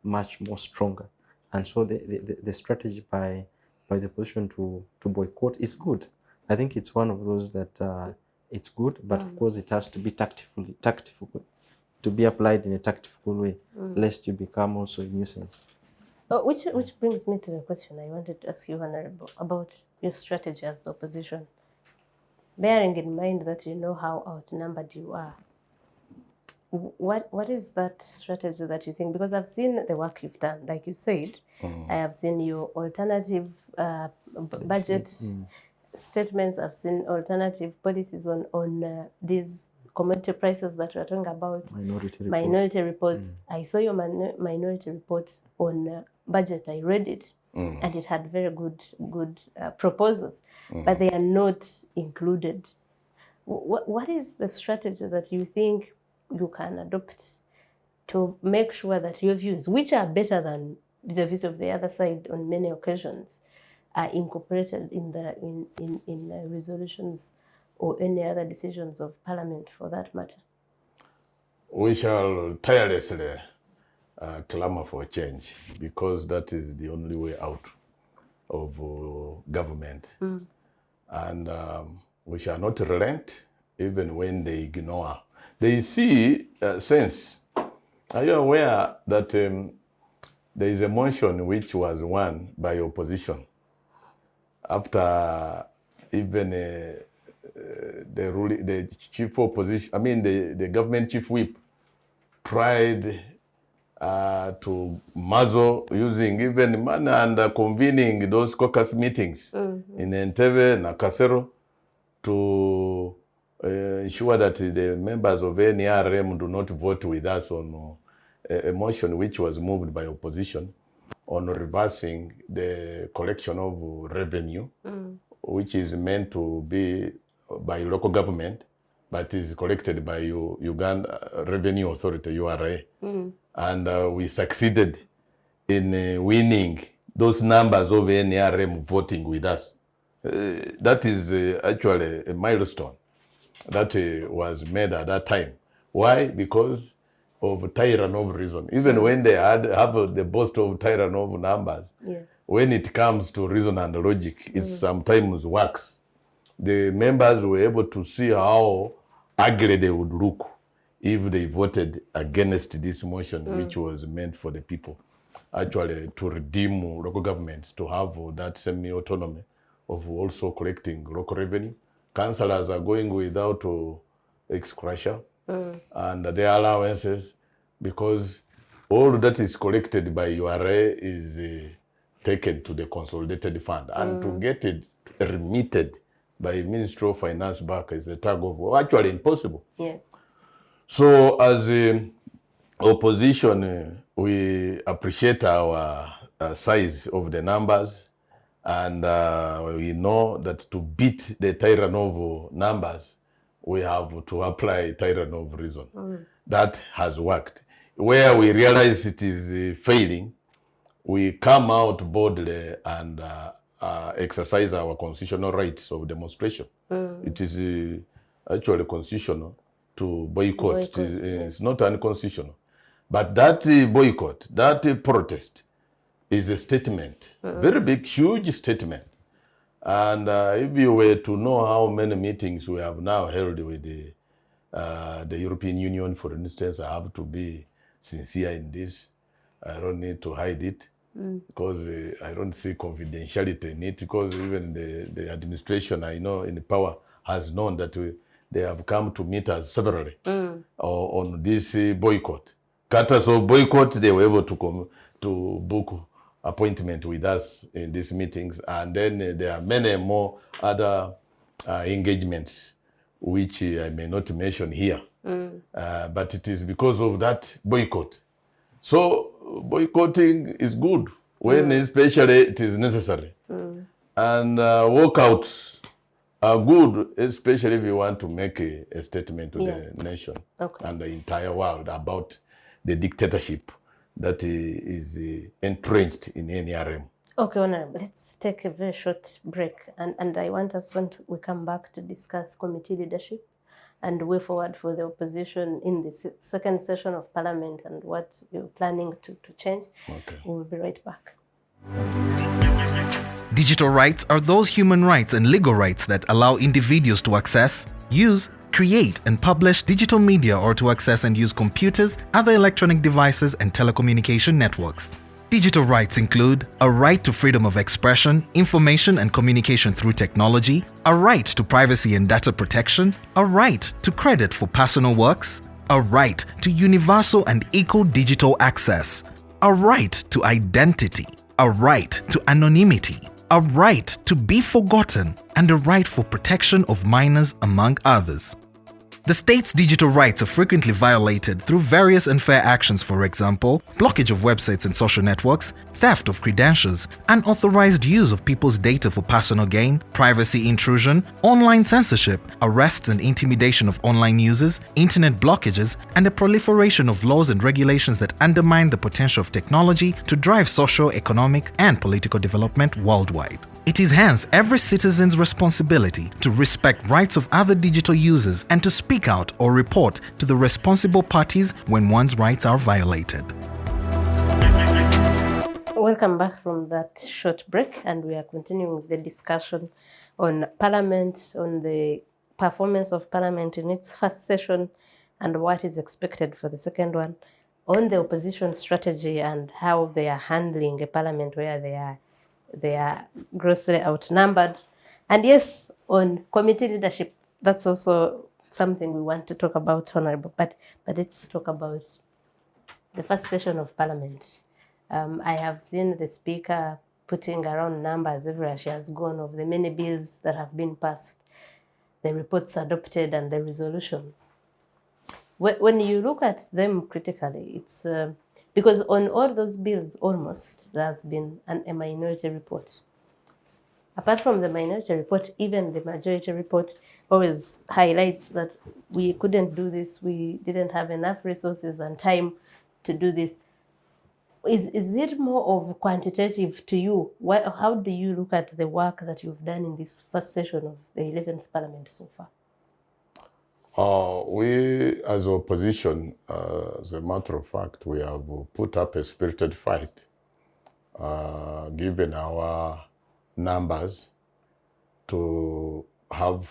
[SPEAKER 3] much more stronger. And so the strategy by the opposition to boycott is good. I think it's one of those that it's good, but of course it has to be tactful, to be applied in a tactful way, lest you become also a nuisance.
[SPEAKER 1] Which brings me to the question I wanted to ask you, Honorable, about your strategy as the opposition. Bearing in mind that you know how outnumbered you are, what is that strategy that you think? Because I've seen the work you've done, like you said, I have seen your alternative budget statements. I've seen alternative policies on these commodity prices that we're talking about. Minority reports. I saw your minority report on budget. I read it, and it had very good proposals, but they are not included. What is the strategy that you think you can adopt to make sure that your views, which are better than the views of the other side on many occasions, are incorporated in the resolutions or any other decisions of Parliament for that matter?
[SPEAKER 2] We shall tirelessly clamor for change, because that is the only way out of government. And we shall not relent even when they ignore. They see sense. Are you aware that there is a motion which was won by opposition after even the chief opposition, I mean the government chief whip, tried to muzzle using even money and convening those caucus meetings in Entebbe, Nakasero, to ensure that the members of NRM do not vote with us on a motion which was moved by opposition on reversing the collection of revenue, which is meant to be by local government, but is collected by Uganda Revenue Authority, URA. And we succeeded in winning those numbers of NRM voting with us. That is actually a milestone that was made at that time. Why? Because of Tyranov reason. Even when they have the boast of Tyranov numbers, when it comes to reason and logic, it sometimes works. The members were able to see how ugly they would look if they voted against this motion, which was meant for the people, actually to redeem local governments to have that semi-autonomy of also collecting local revenue. Councillors are going without ex-crusher and their allowances, because all that is collected by URA is taken to the consolidated fund, and to get it remitted by Ministry of Finance back is a tug of war, actually impossible.
[SPEAKER 1] Yes.
[SPEAKER 2] So as opposition, we appreciate our size of the numbers, And we know that to beat the Tyranov numbers, we have to apply Tyranov reason. That has worked. Where we realize it is failing, we come out boldly and exercise our constitutional rights of demonstration. It is actually constitutional to boycott. It's not unconstitutional. But that boycott, that protest is a statement, very big, huge statement. And if you were to know how many meetings we have now held with the European Union, for instance, I have to be sincere in this. I don't need to hide it because I don't see confidentiality in it, because even the administration I know in power has known that they have come to meet us severally on this boycott. Cutters of boycott, they were able to come to book appointment with us in these meetings, and then there are many more other engagements which I may not mention here, but it is because of that boycott. So boycotting is good when especially it is necessary, and walkouts are good, especially if you want to make a statement to the nation and the entire world about the dictatorship that is entrenched in any realm.
[SPEAKER 1] Okay, Honorable, let's take a very short break. And I want us, when we come back, to discuss committee leadership and way forward for the opposition in the second session of Parliament and what you're planning to change. Okay. We'll be right back.
[SPEAKER 4] Digital rights are those human rights and legal rights that allow individuals to access, use, create and publish digital media, or to access and use computers, other electronic devices and telecommunication networks. Digital rights include a right to freedom of expression, information and communication through technology, a right to privacy and data protection, a right to credit for personal works, a right to universal and equal digital access, a right to identity, a right to anonymity, a right to be forgotten, and a right for protection of minors, among others. The state's digital rights are frequently violated through various unfair actions, for example, blockage of websites and social networks, theft of credentials, unauthorized use of people's data for personal gain, privacy intrusion, online censorship, arrests and intimidation of online users, internet blockages, and the proliferation of laws and regulations that undermine the potential of technology to drive social, economic, and political development worldwide. It is hence every citizen's responsibility to respect rights of other digital users and to speak out or report to the responsible parties when one's rights are violated.
[SPEAKER 1] Welcome back from that short break, and we are continuing the discussion on Parliament, on the performance of Parliament in its first session and what is expected for the second one, on the opposition strategy and how they are handling a Parliament where they are grossly outnumbered. And yes, on committee leadership, that's also something we want to talk about, Honorable. But let's talk about the first session of Parliament. I have seen the Speaker putting around numbers everywhere she has gone of the many bills that have been passed, the reports adopted, and the resolutions. When you look at them critically, it's because on all those bills, almost, there has been a minority report. Apart from the minority report, even the majority report always highlights that we couldn't do this, we didn't have enough resources and time to do this. Is it more of quantitative to you? How do you look at the work that you've done in this first session of the 11th Parliament so far?
[SPEAKER 2] We, as opposition, as a matter of fact, we have put up a spirited fight, given our numbers, to have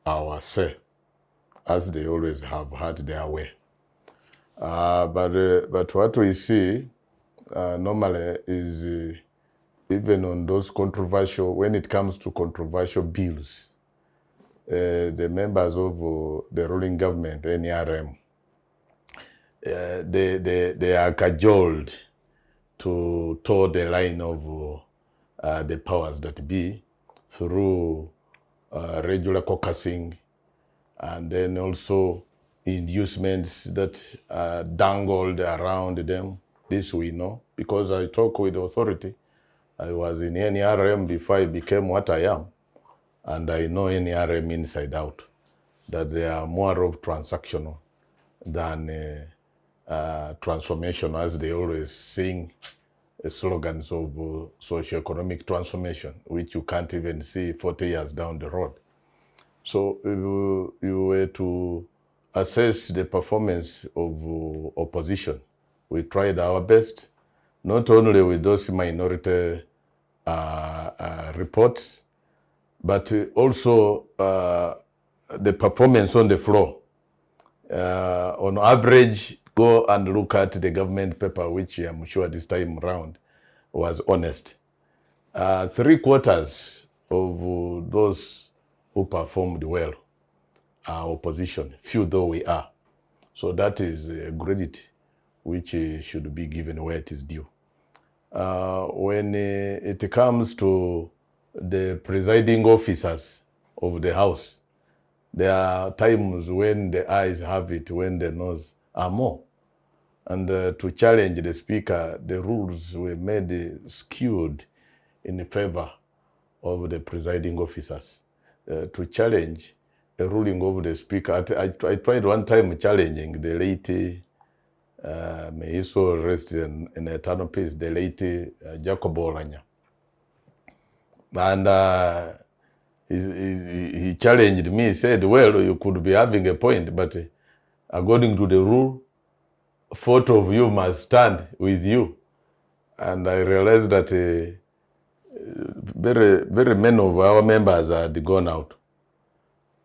[SPEAKER 2] our say, as they always have had their way. But what we see normally is even on those controversial, when it comes to controversial bills, the members of the ruling government, NRM, they are cajoled to toe the line of the powers that be through regular caucusing, and then also inducements that dangled around them. This we know, because I talk with the authority, I was in NRM before I became what I am, and I know NRM inside out, that they are more of transactional than transformation, as they always sing slogans of socio-economic transformation, which you can't even see 40 years down the road. So if you were to assess the performance of opposition, we tried our best, not only with those minority reports, but also the performance on the floor. On average, go and look at the government paper, which I'm sure this time around was honest. 3/4 of those who performed well are opposition, few though we are. So that is a credit which should be given where it is due. When it comes to the presiding officers of the House, there are times when the eyes have it, when the nose are more. And to challenge the Speaker, the rules were made skewed in favor of the presiding officers. To challenge a ruling of the Speaker, I tried one time challenging the late, may he so rest in eternal peace, the late Jacob Oranya. And he challenged me, said, well, you could be having a point, but according to the rule, 4 of you must stand with you. And I realized that very many of our members had gone out,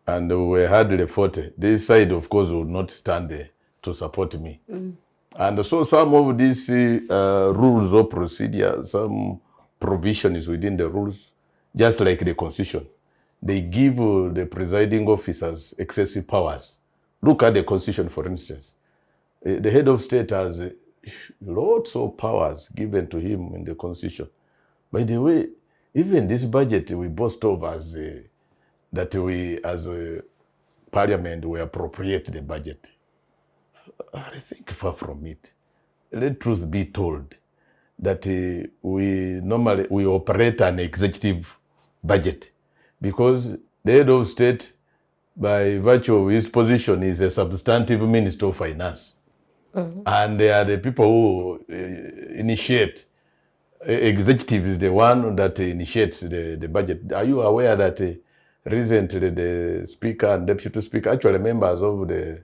[SPEAKER 2] and we were hardly 40. This side, of course, would not stand to support me. And so some of these rules of procedure, some provisions within the rules, just like the Constitution, they give the presiding officers excessive powers. Look at the Constitution, for instance. The head of state has lots of powers given to him in the Constitution. By the way, even this budget we boast of as that we, as a parliament, we appropriate the budget. I think far from it. Let truth be told that we operate an executive budget, because the head of state, by virtue of his position, is a substantive minister of finance. And they are the people who initiate. Executive is the one that initiates the budget. Are you aware that recently the Speaker and Deputy Speaker, actually members of the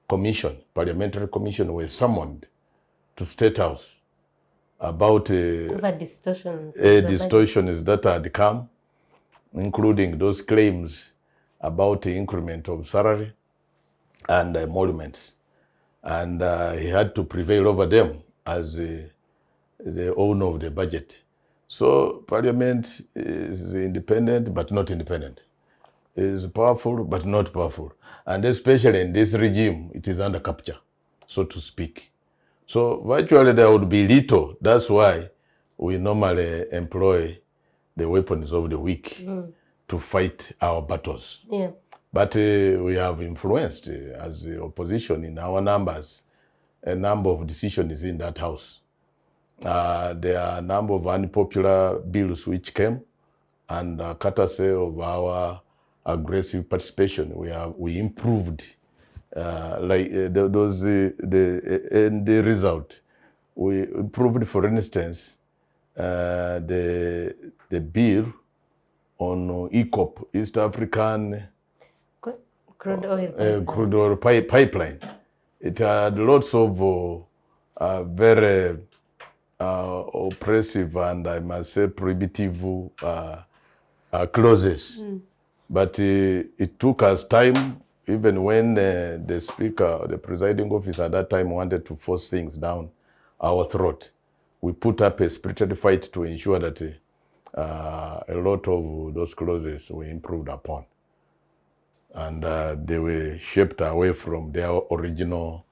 [SPEAKER 2] commission, parliamentary commission, were summoned to State House about
[SPEAKER 1] over distortions
[SPEAKER 2] that had come, including those claims about the increment of salary and emoluments. And he had to prevail over them as the owner of the budget. So Parliament is independent but not independent. It is powerful but not powerful. And especially in this regime, it is under capture, so to speak. So virtually there would be little. That's why we normally employ the weapons of the weak to fight our battles.
[SPEAKER 1] Yeah.
[SPEAKER 2] But we have influenced, as the opposition in our numbers, a number of decisions in that house. There are a number of unpopular bills which came, and courtesy of our aggressive participation, we improved the result. We improved, for instance, the bill on EACOP, East African
[SPEAKER 1] crude oil
[SPEAKER 2] pipeline. It had lots of very oppressive and, I must say, prohibitive clauses. But it took us time, even when the Speaker, the presiding officer at that time, wanted to force things down our throat. We put up a spirited fight to ensure that a lot of those clauses were improved upon. And they were shaped away from their original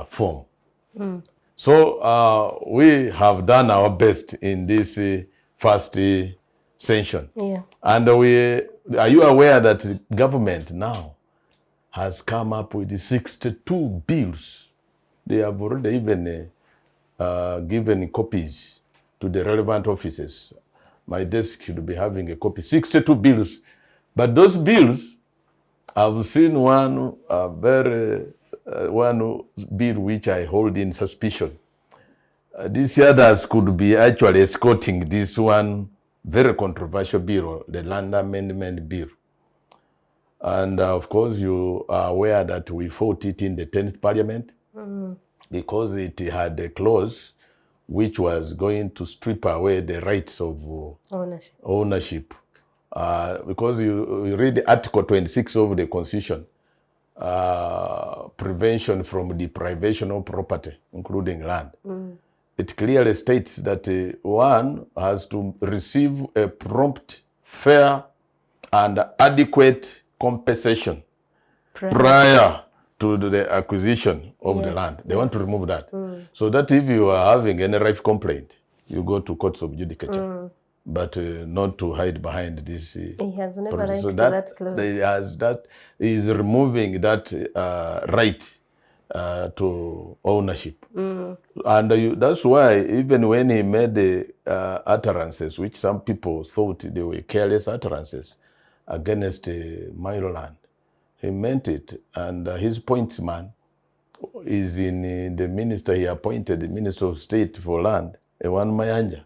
[SPEAKER 2] form. So we have done our best in this first session.
[SPEAKER 1] Yeah.
[SPEAKER 2] And are you aware that the government now has come up with 62 bills? They have already even given copies to the relevant offices. My desk should be having a copy. 62 bills. But those bills, I've seen one one bill which I hold in suspicion. These others could be actually escorting this one very controversial bill, the Land Amendment Bill. And of course, you are aware that we fought it in the 10th Parliament because it had a clause which was going to strip away the rights of ownership. Because you read Article 26 of the Constitution, prevention from deprivation of property, including land. It clearly states that one has to receive a prompt, fair, and adequate compensation prior to the acquisition of the land. They want to remove that. So that if you are having any right complaint, you go to courts of judicature, but not to hide behind this.
[SPEAKER 1] He has never
[SPEAKER 2] process. So
[SPEAKER 1] that clause.
[SPEAKER 2] that is removing that right to ownership. And that's why even when he made the utterances, which some people thought they were careless utterances against Maryland, he meant it. And his pointsman is in the minister he appointed, the Minister of State for Land, Ewan Manjiya,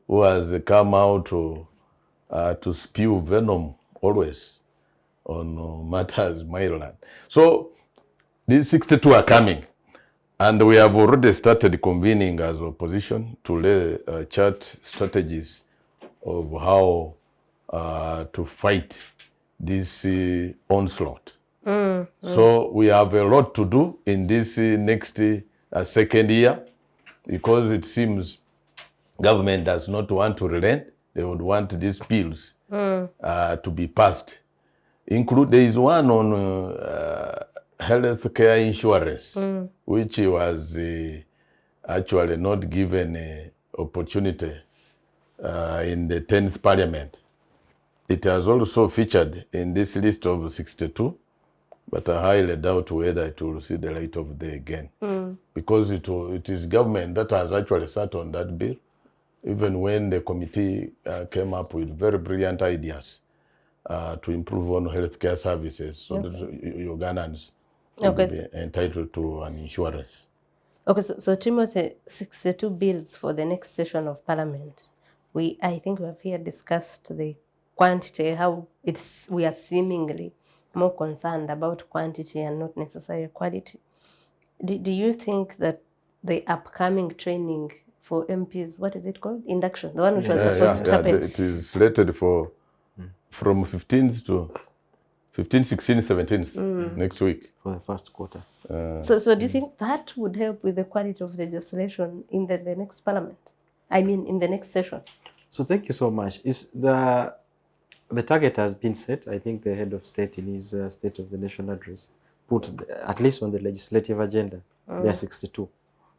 [SPEAKER 2] who has come out to spew venom always on matters Maryland. So these 62 are coming. And we have already started convening as opposition to lay chart strategies of how to fight this onslaught. So we have a lot to do in this next second year, because it seems government does not want to relent. They would want these bills to be passed. There is one on health care insurance, which was actually not given an opportunity in the 10th Parliament. It has also featured in this list of 62, but I highly doubt whether it will see the light of day again. Because it is government that has actually sat on that bill, even when the committee came up with very brilliant ideas to improve on healthcare services, so that Ugandans will be entitled to an insurance.
[SPEAKER 1] Okay, so Timothy, 62 bills for the next session of Parliament. I think we have here discussed the quantity, how we are seemingly more concerned about quantity and not necessarily quality. Do you think that the upcoming training for MPs, what is it called? Induction, the one which was supposed to happen.
[SPEAKER 2] It is slated for from 15th to 15th, 16th, 17th next week.
[SPEAKER 3] For the first quarter.
[SPEAKER 1] So do you think that would help with the quality of legislation in the next Parliament? I mean, in the next session? So
[SPEAKER 3] thank you so much. The target has been set. I think the head of state in his State of the Nation address put, at least on the legislative agenda, there are 62,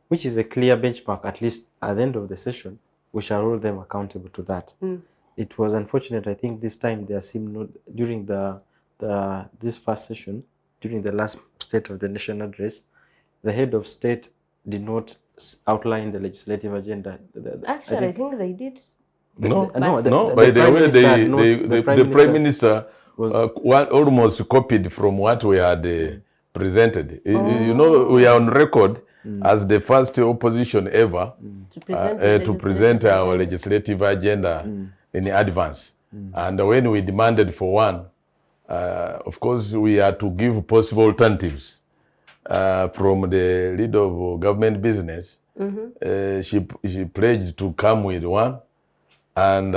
[SPEAKER 3] which is a clear benchmark. At least at the end of the session, we shall hold them accountable to that. It was unfortunate, I think this time there seemed not, during this first session, during the last State of the Nation address, the head of state did not outline the legislative agenda.
[SPEAKER 1] Actually, I think they did.
[SPEAKER 2] No. By the way, the Prime Minister was almost copied from what we had presented. You know, we are on record as the first opposition ever to present our legislative agenda in advance. And when we demanded for one, of course, we had to give possible alternatives. From the leader of government business, she pledged to come with one. And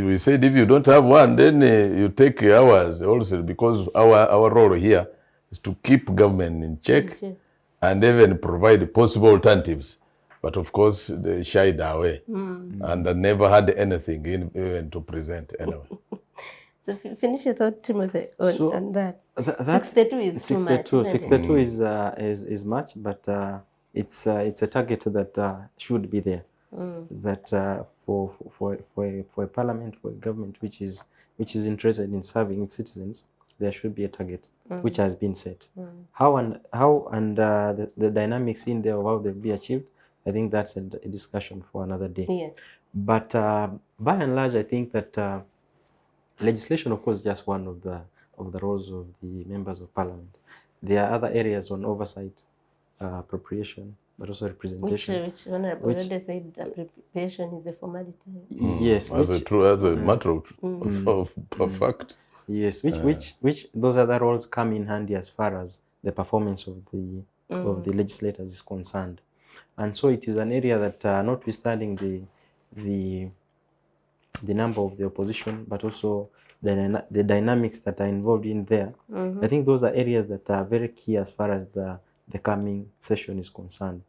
[SPEAKER 2] we said, if you don't have one, then you take ours also, because our role here is to keep government in check and even provide possible alternatives. But of course, they shied away and never had anything even to present anyway.
[SPEAKER 1] So finish your thought, Timothy, on that. 62 is too much.
[SPEAKER 3] 62 is much, but it's a target that should be there. That for a parliament, for a government which is interested in serving its citizens, there should be a target which has been set. How and the dynamics in there of how they'll be achieved, I think that's a discussion for another day.
[SPEAKER 1] Yes.
[SPEAKER 3] But by and large, I think that legislation, of course, is just one of the roles of the members of parliament. There are other areas on oversight, appropriation, but also representation.
[SPEAKER 1] Which Honorable already said appropriation is a formality.
[SPEAKER 3] Yes,
[SPEAKER 2] as a matter of fact.
[SPEAKER 3] Yes, which those other roles come in handy as far as the performance of the legislators is concerned, and so it is an area that, notwithstanding the number of the opposition, but also the dynamics that are involved in there, I think those are areas that are very key as far as the coming session is concerned.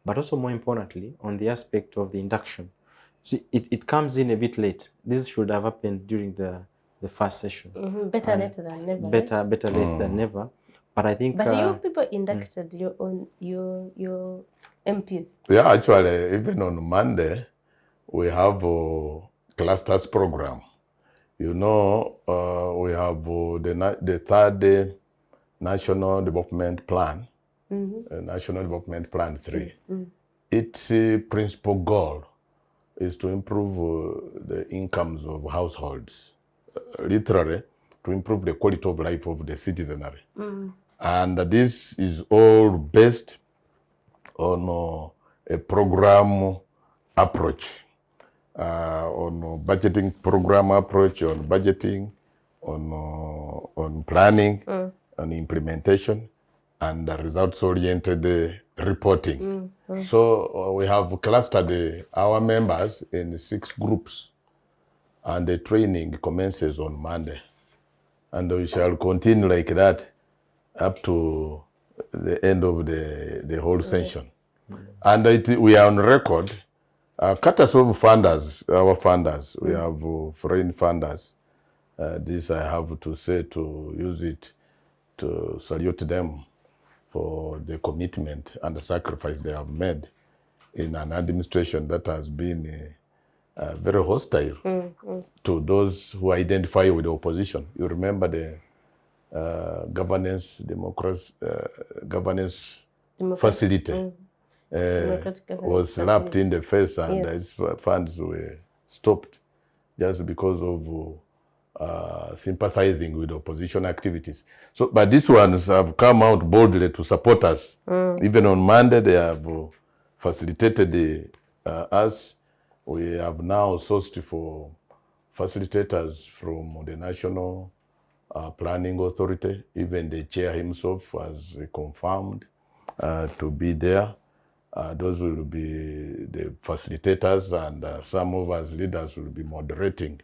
[SPEAKER 3] But also more importantly, on the aspect of the induction, so it comes in a bit late. This should have happened during the first session.
[SPEAKER 1] Better late than never.
[SPEAKER 3] Better late than never. But I think.
[SPEAKER 1] But you people inducted your MPs.
[SPEAKER 2] Yeah, actually, even on Monday, we have a clusters program. You know, we have the third National Development Plan, National Development Plan 3. Its principal goal is to improve the incomes of households, literally to improve the quality of life of the citizenry. And this is all based on a program approach, on budgeting program approach, on budgeting, on planning, on implementation, and results-oriented reporting. So we have clustered our members in 6 groups, and the training commences on Monday. And we shall continue like that up to the end of the whole session. And we are on record. Courtesy of funders, our funders, we have foreign funders. This I have to say, to use it to salute them for the commitment and the sacrifice they have made in an administration that has been very hostile to those who identify with the opposition. You remember the governance facility was slapped in the face, and its funds were stopped just because of sympathizing with opposition activities. So, but these ones have come out boldly to support us. Even on Monday, they have facilitated us. We have now sourced for facilitators from the National Planning Authority. Even the chair himself has confirmed to be there. Those will be the facilitators, and some of us leaders will be moderating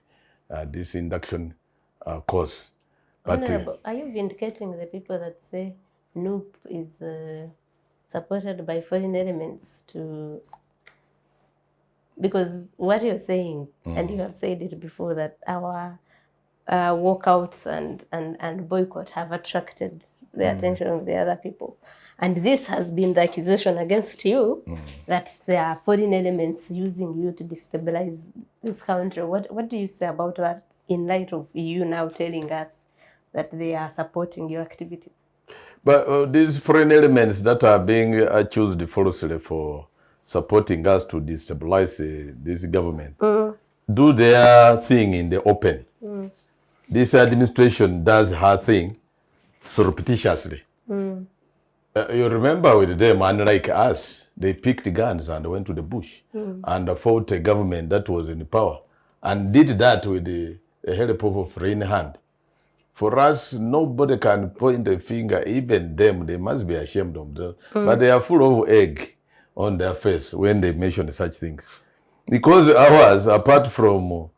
[SPEAKER 2] this induction course. But,
[SPEAKER 1] are you vindicating the people that say NUP is supported by foreign elements because what you're saying, and you have said it before, that our walkouts and boycott have attracted the attention of the other people. And this has been the accusation against you, that there are foreign elements using you to destabilize this country. What do you say about that in light of you now telling us that they are supporting your activity?
[SPEAKER 2] But these foreign elements that are being accused falsely for supporting us to destabilize this government do their thing in the open. This administration does her thing surreptitiously. You remember with them, unlike us, they picked guns and went to the bush and fought a government that was in power, and did that with the help of a foreign hand. For us, nobody can point a finger, even them. They must be ashamed of them. But they are full of egg on their face when they mention such things. Because ours, apart from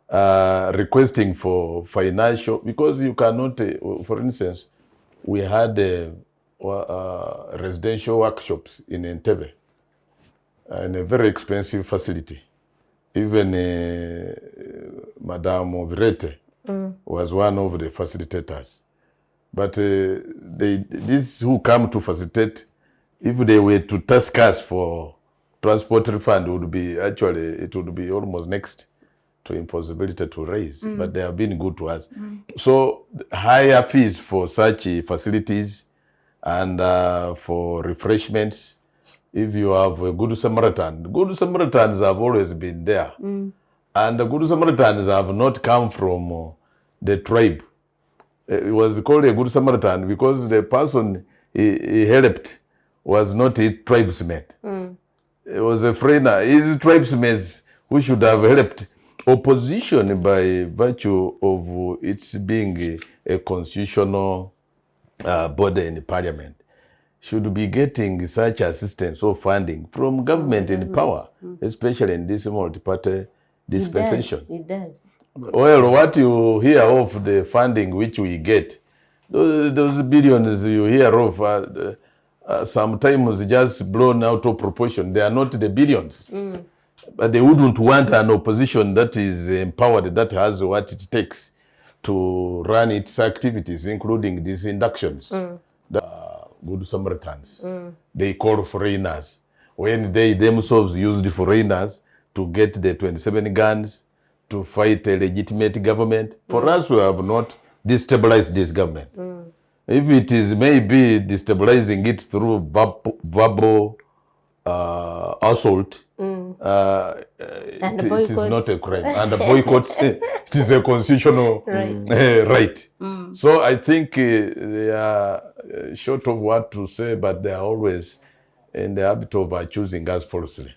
[SPEAKER 2] requesting for financial, because you cannot, for instance, we had residential workshops in Entebbe, in a very expensive facility. Even Madame Virete was one of the facilitators. But these who come to facilitate, if they were to task us for transport refund, it would be almost next to impossibility to raise. But they have been good to us. So higher fees for such facilities and for refreshments if you have a good Samaritan, good Samaritans have always been there. And the good Samaritans have not come from the tribe. It was called a good Samaritan because the person he helped was not a tribesman. It was a foreigner. His tribesmen who should have helped. Opposition, by virtue of its being a constitutional body in the parliament, should be getting such assistance or funding from government in power, especially in this multi-party dispensation.
[SPEAKER 1] It does.
[SPEAKER 2] Well, what you hear of the funding which we get, those billions you hear of, sometimes just blown out of proportion. They are not the billions. But they wouldn't want an opposition that is empowered, that has what it takes to run its activities, including these inductions. The good Samaritans, they call foreigners. When they themselves used foreigners to get the 27 guns to fight a legitimate government, for us who have not destabilized this government. If it is maybe destabilizing it through verbal assault, it is not a crime. And the boycotts, it is a constitutional right. So I think they are short of what to say, but they are always in the habit of choosing us falsely.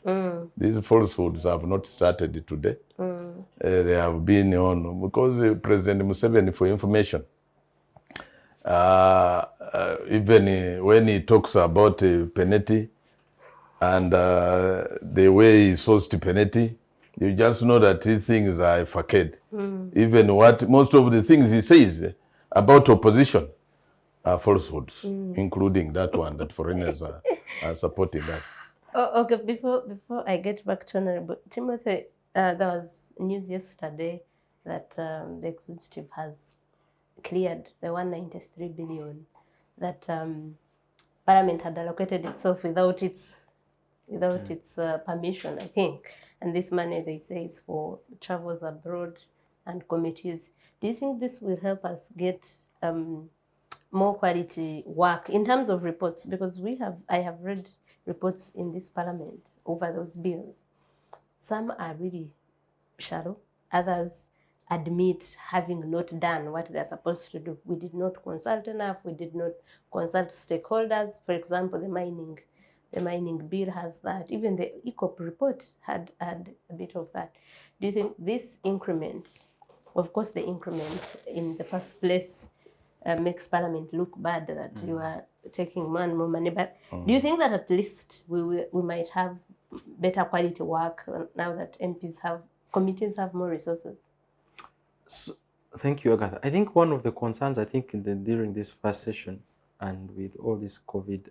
[SPEAKER 2] These falsehoods have not started today. They have been on, because President Museveni, for information, even when he talks about penalty and the way he sourced penalty, you just know that these things are a facade. Even what most of the things he says about opposition are falsehoods, including that one, that foreigners are supporting us.
[SPEAKER 1] Oh, okay, before I get back to Honorable Timothy, there was news yesterday that the executive has cleared the 193 billion that Parliament had allocated itself without its permission, I think. And this money, they say, is for travels abroad and committees. Do you think this will help us get more quality work in terms of reports? Because I have read reports in this Parliament over those bills. Some are really shallow. Others admit having not done what they're supposed to do. We did not consult enough. We did not consult stakeholders. For example, the mining bill has that. Even the ECOP report had a bit of that. Do you think this increment, of course the increment in the first place makes Parliament look bad, that you are taking more and more money, but do you think that at least we might have better quality work now that committees have more resources?
[SPEAKER 3] So, thank you, Agatha. I think one of the concerns, during this first session and with all these COVID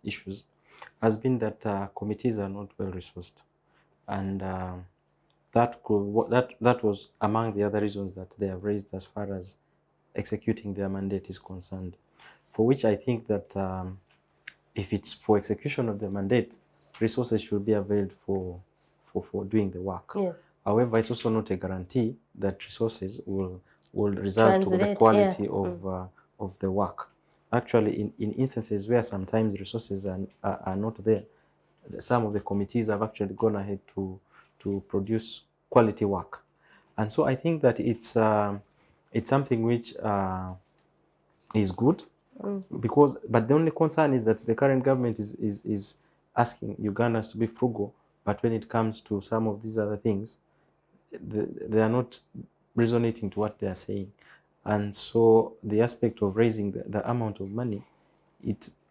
[SPEAKER 3] issues, has been that committees are not well resourced, and that was among the other reasons that they have raised as far as executing their mandate is concerned. For which I think that if it's for execution of the mandate, resources should be availed for doing the work.
[SPEAKER 1] Yes.
[SPEAKER 3] However, it's also not a guarantee that resources will result to the quality of the work. Actually, in instances where sometimes resources are not there, some of the committees have actually gone ahead to produce quality work. And so I think that it's something which is good, but the only concern is that the current government is asking Ugandans to be frugal, but when it comes to some of these other things, they are not resonating to what they are saying. And so the aspect of raising the amount of money,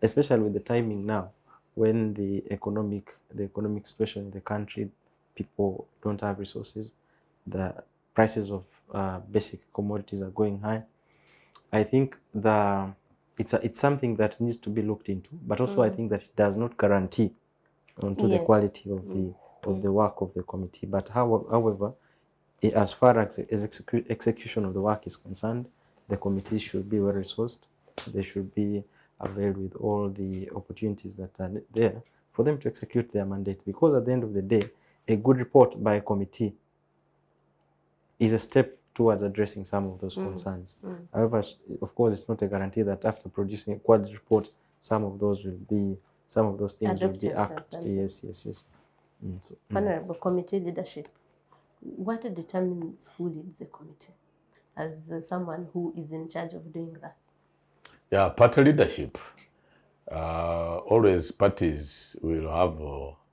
[SPEAKER 3] especially with the timing now, when the economic situation in the country, people don't have resources, the prices of basic commodities are going high. I think it's something that needs to be looked into, but also I think that it does not guarantee onto the quality of the work of the committee. But however, as far as execution of the work is concerned, the committee should be well resourced. They should be availed with all the opportunities that are there for them to execute their mandate. Because at the end of the day, a good report by a committee is a step towards addressing some of those concerns. However, of course, it's not a guarantee that after producing a quality report, some of those will be some of those things will be
[SPEAKER 1] Adopted
[SPEAKER 3] act.
[SPEAKER 1] as
[SPEAKER 3] Yes, yes, yes. So,
[SPEAKER 1] Honorable committee leadership. What determines who leads a committee as someone who is in charge of doing that?
[SPEAKER 2] Yeah, party leadership. Always parties will have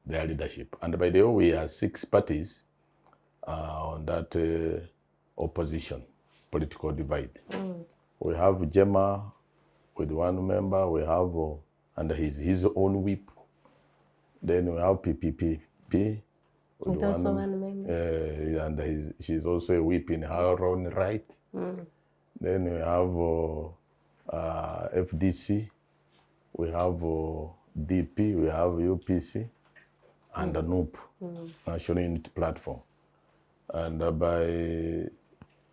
[SPEAKER 2] their leadership. And by the way, we are 6 parties on that opposition political divide. We have Jema with 1 member. We have under his own whip. Then we have PPP
[SPEAKER 1] With also 1 member.
[SPEAKER 2] and she's also a whip in her own right. Then we have FDC. We have DP, we have UPC, and the NUP, National Unity Platform. And by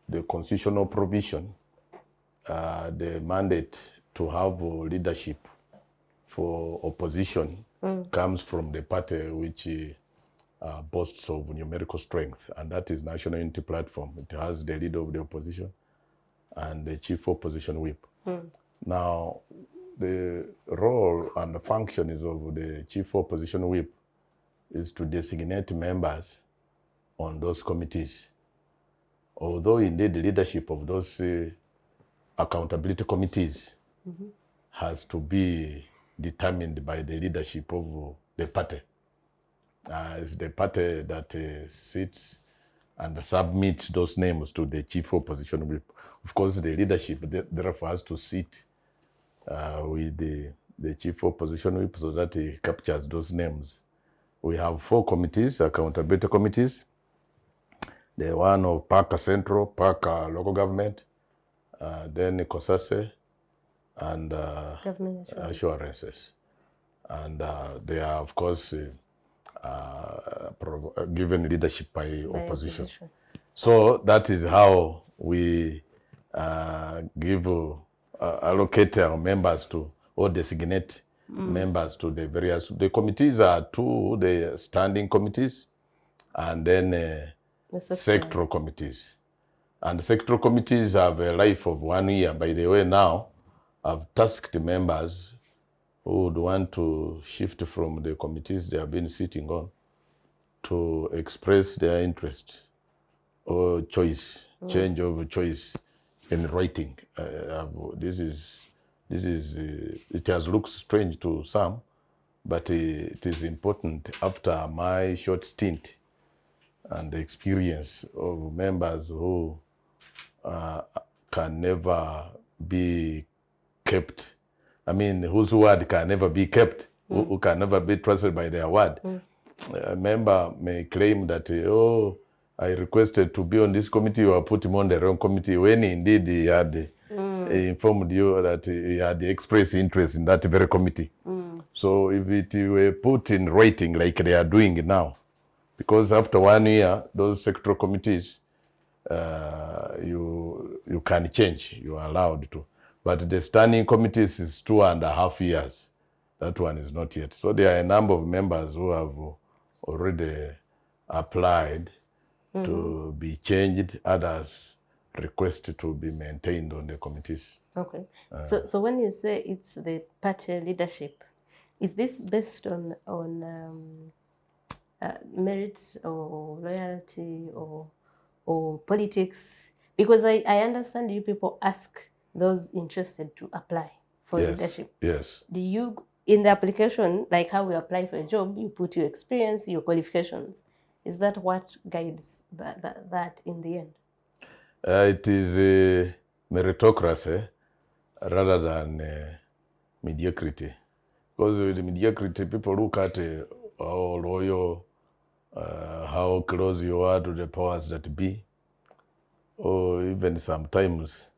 [SPEAKER 2] the constitutional provision, the mandate to have leadership for opposition comes from the party which boasts of numerical strength, and that is National Unity Platform. It has the leader of the opposition and the chief opposition whip. Now, the role and the functions of the chief opposition whip is to designate members on those committees. Although indeed the leadership of those accountability committees has to be determined by the leadership of the party. It's the party that sits and submits those names to the chief opposition whip. Of course, the leadership therefore has to sit with the chief opposition whip so that he captures those names. We have 4 committees, accountability committees. The one of Park Central, Park Local Government, then COSASE, and
[SPEAKER 1] Government
[SPEAKER 2] assurances. And they are, of course, given leadership by opposition. So that is how we allocate our members to, or designate members to the various. The committees are 2, the standing committees, and then sectoral committees. And sectoral committees have a life of 1 year. By the way, now I've tasked members who would want to shift from the committees they have been sitting on to express their interest or choice, change of choice in writing. It has looked strange to some, but it is important after my short stint and the experience of members who can never be kept. I mean, whose word can never be kept, who can never be trusted by their word. A member may claim that, I requested to be on this committee, or put him on the wrong committee, when indeed he had informed you that he had expressed interest in that very committee. So if it were put in writing like they are doing it now, because after 1 year, those sectoral committees, you can change, you are allowed to. But the standing committees is 2.5 years. That one is not yet. So there are a number of members who have already applied to be changed. Others request to be maintained on the committees.
[SPEAKER 1] Okay. So when you say it's the party leadership, is this based on merit or loyalty or politics? Because I understand you people ask those interested to apply for leadership.
[SPEAKER 2] Yes.
[SPEAKER 1] Do you, in the application, like how we apply for a job, you put your experience, your qualifications. Is that what guides that in the end?
[SPEAKER 2] It is a meritocracy rather than mediocrity. Because with mediocrity, people look at how loyal, how close you are to the powers that be, or even sometimes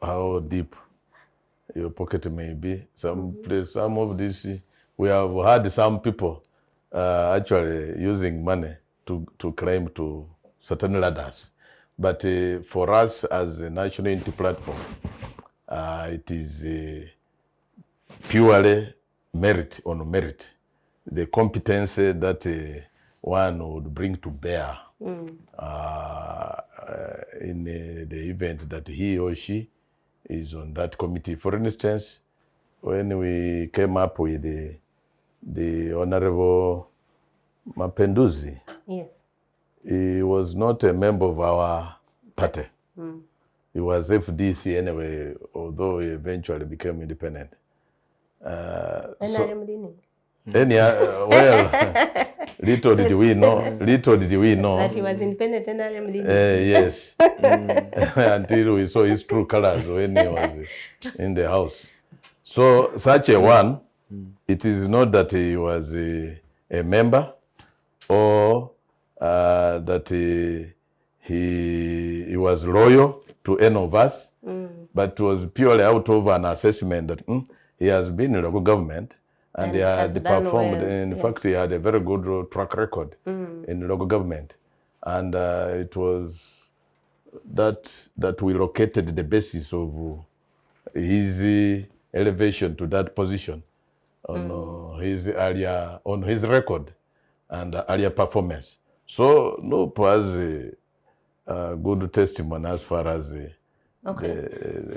[SPEAKER 2] how deep your pocket may be. Some of this, we have had some people actually using money to climb to certain ladders. But for us as a National Unity Platform, it is purely merit on merit. The competence that one would bring to bear in the event that he or she is on that committee. For instance, when we came up with the Honorable Mapinduzi,
[SPEAKER 1] Yes.
[SPEAKER 2] he was not a member of our party. He was FDC anyway, although he eventually became independent. Well, little did we know. Little did we know
[SPEAKER 1] that he was independent NRM.
[SPEAKER 2] Yes, until we saw his true colors when he was in the house. So such a one, it is not that he was a member or that he was loyal to any of us, but it was purely out of an assessment that he has been in local government and he had performed. Well. In fact, he had a very good track record in local government. And it was that we located the basis of his elevation to that position on his record and earlier performance. So no was a good testimony as far as the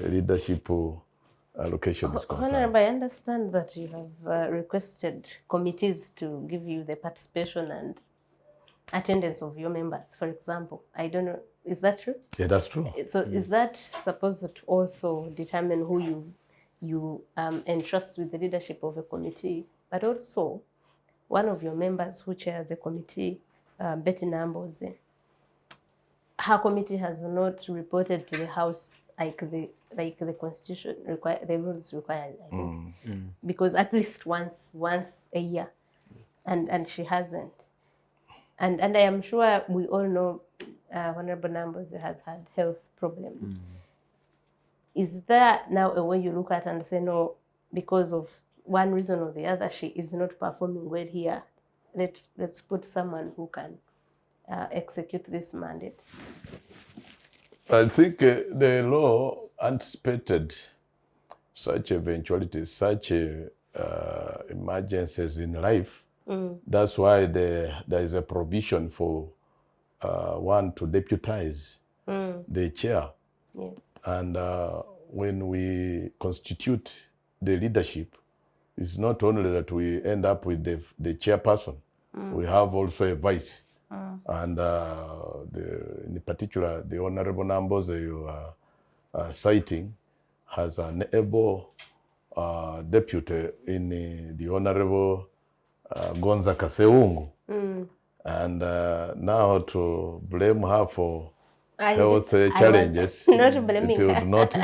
[SPEAKER 2] leadership allocation is concerned.
[SPEAKER 1] Honorable, I understand that you have requested committees to give you the participation and attendance of your members, for example. I don't know, is that true?
[SPEAKER 2] Yeah, that's true.
[SPEAKER 1] So is that supposed to also determine who you entrust with the leadership of a committee? But also, one of your members who chairs the committee, Betty Nambeshe, her committee has not reported to the House like the Constitution require, the rules require, I think, because at least once a year, and she hasn't. And I am sure we all know Honorable Nambeshe has had health problems. Is there now a way you look at and say, no, because of one reason or the other, she is not performing well here, let's put someone who can execute this mandate?
[SPEAKER 2] I think the law anticipated such eventualities, such emergencies in life. That's why there is a provision for one to deputize the chair.
[SPEAKER 1] Yes.
[SPEAKER 2] And when we constitute the leadership, it's not only that we end up with the chairperson, we have also a vice. And in particular, the Honorable Nambeshe you are citing has an able deputy in the Honorable Gonza Kaseungu. And now to blame her for health challenges, it would not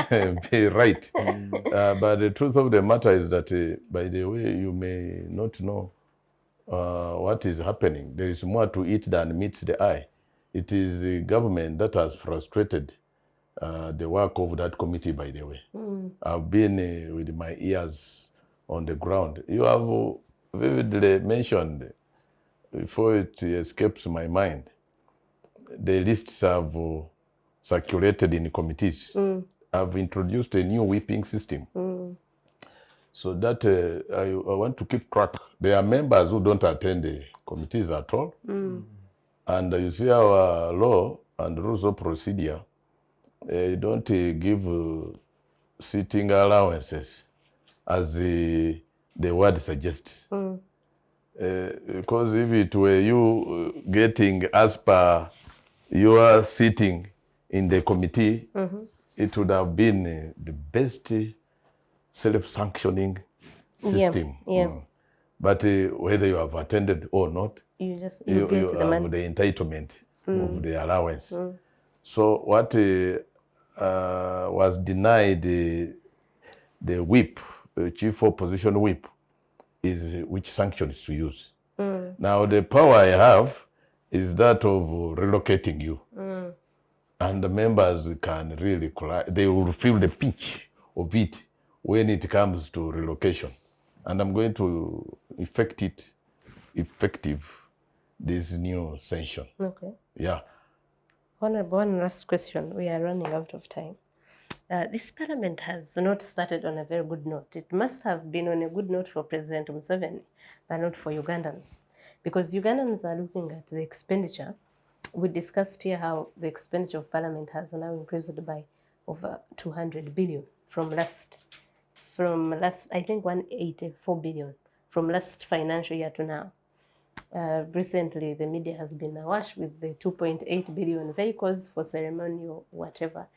[SPEAKER 2] be right. But the truth of the matter is that, by the way, you may not know what is happening. There is more to it than meets the eye. It is the government that has frustrated the work of that committee, by the way. I've been with my ears on the ground. You have vividly mentioned, before it escapes my mind, the lists have circulated in committees. I've introduced a new whipping system. So that I want to keep track. There are members who don't attend the committees at all. And you see our law and rules of procedure, don't give sitting allowances as the word suggests. Because if it were you getting as per your sitting in the committee, it would have been the best self-sanctioning system. But whether you have attended or not, you have the entitlement of the allowance. So what was denied the whip, the chief opposition whip, is which sanctions to use. Now the power I have is that of relocating you. And the members can really, they will feel the pinch of it when it comes to relocation. And I'm going to effective this new sanction.
[SPEAKER 1] Okay.
[SPEAKER 2] Yeah.
[SPEAKER 1] One last question. We are running out of time. This parliament has not started on a very good note. It must have been on a good note for President Museveni, but not for Ugandans. Because Ugandans are looking at the expenditure. We discussed here how the expenditure of parliament has now increased by over 200 billion from last from last, I think 184 billion from last financial year to now. Recently, the media has been awash with the 2.8 billion vehicles for ceremonial whatever.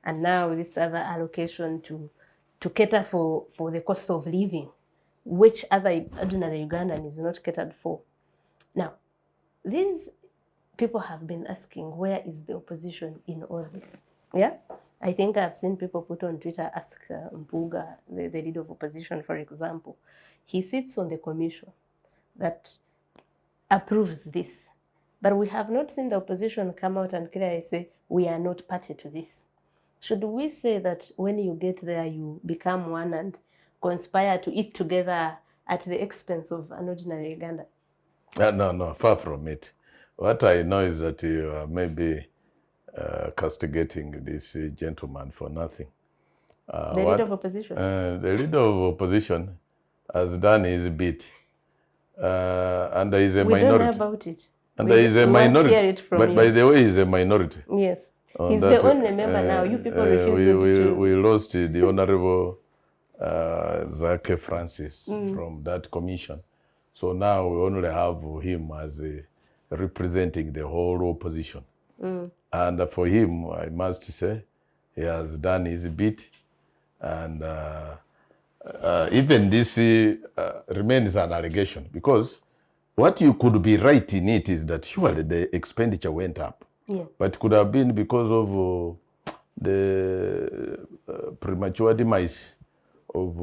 [SPEAKER 1] And now this other allocation to cater for the cost of living, which other ordinary Ugandan is not catered for. Now, these people have been asking, where is the opposition in all this? Yeah, I think I've seen people put on Twitter, ask Mpuga, the leader of opposition, for example. He sits on the commission that approves this, but we have not seen the opposition come out and clearly say, we are not party to this. Should we say that when you get there, you become one and conspire to eat together at the expense of an ordinary Uganda?
[SPEAKER 2] No, far from it. What I know is that you are maybe castigating this gentleman for nothing.
[SPEAKER 1] The leader of opposition?
[SPEAKER 2] The leader of opposition has done his bit. And there is a minority.
[SPEAKER 1] We don't know about it.
[SPEAKER 2] And there is a minority.
[SPEAKER 1] Hear it from you.
[SPEAKER 2] By the way, he's a minority.
[SPEAKER 1] Yes. He's the only member now. You people refuse
[SPEAKER 2] we lost the Honorable Zake Francis from that commission. So now we only have him as representing the whole opposition. And for him, I must say, he has done his bit. And even this remains an allegation, because what you could be right in it is that surely the expenditure went up.
[SPEAKER 1] Yeah.
[SPEAKER 2] But it could have been because of the premature demise of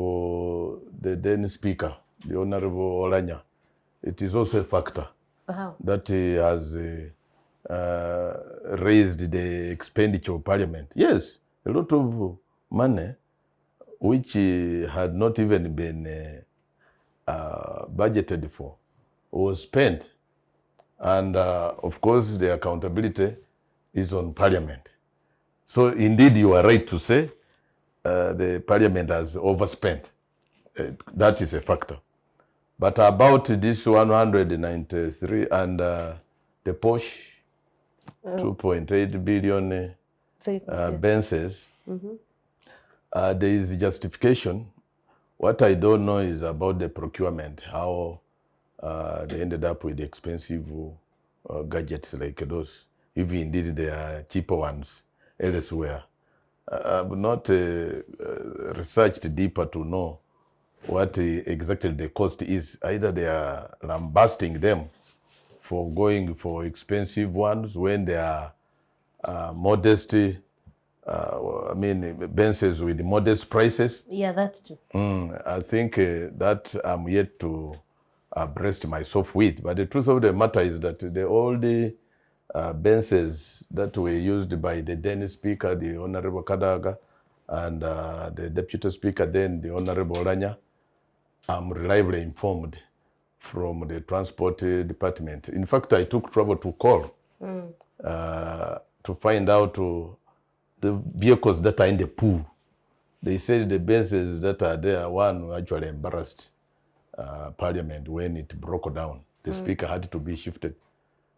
[SPEAKER 2] the then speaker, the Honorable Olanya. It is also a factor that has raised the expenditure of parliament. Yes, a lot of money which had not even been budgeted for was spent. And of course, the accountability is on Parliament. So indeed, you are right to say the Parliament has overspent. That is a factor. But about this 193 and the Posh 2.8 billion benches, there is justification. What I don't know is about the procurement, how they ended up with expensive gadgets like those, if indeed they are cheaper ones elsewhere. I've not researched deeper to know what exactly the cost is. Either they are lambasting them for going for expensive ones when they are modest, benches with modest prices.
[SPEAKER 1] Yeah, that's true.
[SPEAKER 2] I think that I'm yet to breast myself with. But the truth of the matter is that all the benches that were used by the then Speaker, the Honorable Kadaga, and the Deputy Speaker then, the Honorable Olanya, I'm reliably informed from the Transport Department. In fact, I took trouble to call to find out the vehicles that are in the pool. They said the benches that are there, one actually embarrassed Parliament when it broke down. The Speaker had to be shifted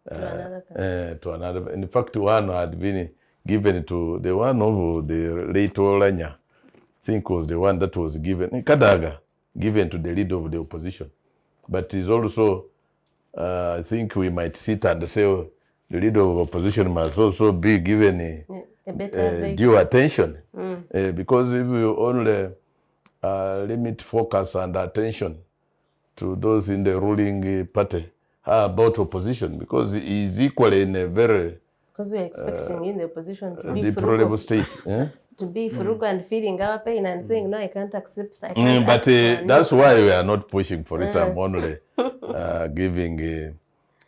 [SPEAKER 2] to another. In fact, one had been given to the one of the late Olanya, I think was the one that was given, Kadaga, given to the leader of the opposition. But it's also, I think we might sit and say, the leader of opposition must also be given due attention. Because if you only limit focus and attention to those in the ruling party, how about opposition? Because he is equally in a very
[SPEAKER 1] because we're expecting in the opposition to be
[SPEAKER 2] deplorable state.
[SPEAKER 1] To be frugal and feeling our pain and saying, no, I can't accept. I can't
[SPEAKER 2] but that's why we are not pushing for it. I'm only giving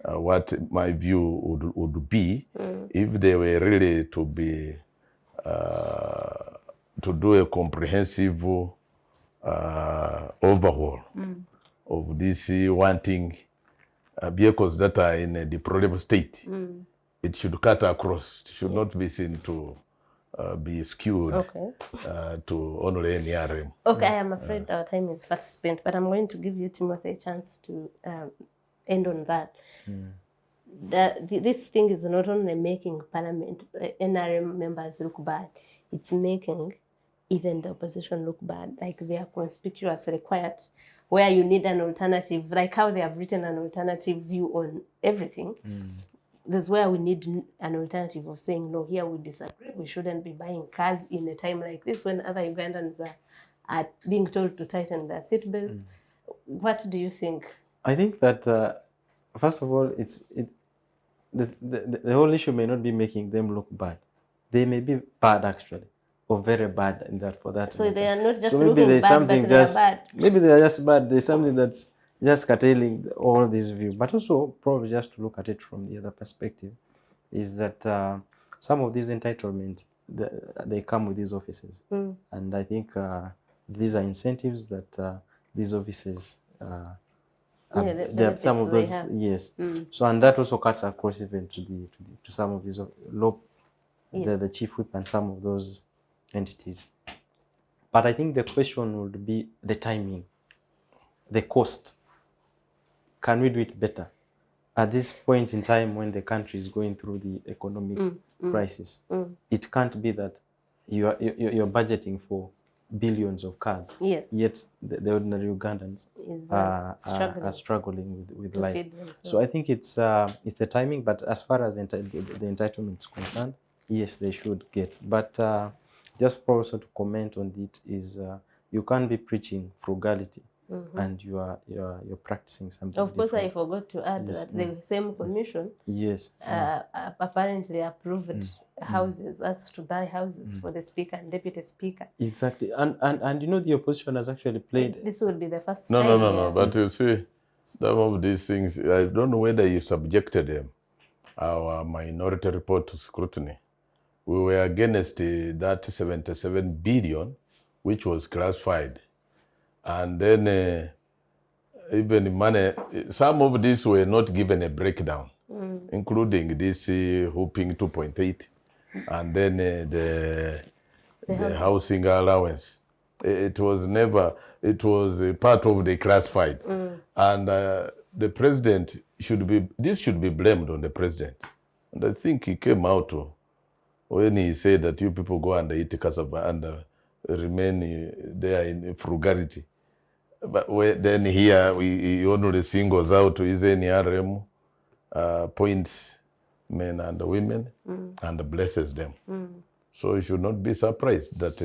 [SPEAKER 2] what my view would be if they were really to be to do a comprehensive overhaul of this wanting vehicles that are in a deplorable state. It should cut across. It should not be seen to be skewed to only any RM.
[SPEAKER 1] Okay, I am afraid our time is fast spent, but I'm going to give you, Timothy, a chance to end on that. This thing is not only making Parliament, NRM members look bad, it's making even the opposition look bad, like they are conspicuously quiet, where you need an alternative, like how they have written an alternative view on everything. That's where we need an alternative of saying, no, here we disagree. We shouldn't be buying cars in a time like this when other Ugandans are being told to tighten their seatbelts. What do you think?
[SPEAKER 3] I think that, first of all, the whole issue may not be making them look bad. They may be bad, actually, or very bad in that, for that
[SPEAKER 1] So
[SPEAKER 3] matter.
[SPEAKER 1] they are not just
[SPEAKER 3] So maybe
[SPEAKER 1] looking
[SPEAKER 3] there's
[SPEAKER 1] bad,
[SPEAKER 3] something
[SPEAKER 1] but they are
[SPEAKER 3] just,
[SPEAKER 1] bad.
[SPEAKER 3] maybe they are just bad. There's something that's just curtailing all this view. But also, probably just to look at it from the other perspective, is that some of these entitlements, they come with these offices. And I think these are incentives that these offices they have some of those, yes. So, and that also cuts across even to some of these law, the chief whip and some of those entities. But I think the question would be the timing, the cost. Can we do it better at this point in time when the country is going through the economic crisis? It can't be that you're budgeting for billions of cars, yet the ordinary Ugandans are struggling with life. So I think it's the timing, but as far as the entitlement is concerned, yes, they should get. But just also to comment on it is you can't be preaching frugality and you're practicing something
[SPEAKER 1] Of course,
[SPEAKER 3] different.
[SPEAKER 1] I forgot to add that the same commission apparently approved houses, us to buy houses for the speaker and deputy speaker.
[SPEAKER 3] Exactly, and you know, the opposition has actually played.
[SPEAKER 1] This will be the first
[SPEAKER 2] time.
[SPEAKER 1] No.
[SPEAKER 2] But you see, some of these things, I don't know whether you subjected them, our minority report, to scrutiny. We were against that 77 billion, which was classified. And then even money, some of these were not given a breakdown, including this hooping 2.8, and then the housing allowance. It was never, it was a part of the classified. And the president this should be blamed on the president. And I think he came out when he said that you people go and eat cassava and remain there in frugality. But then here he only singles out his NRM points men and women and blesses them. So you should not be surprised that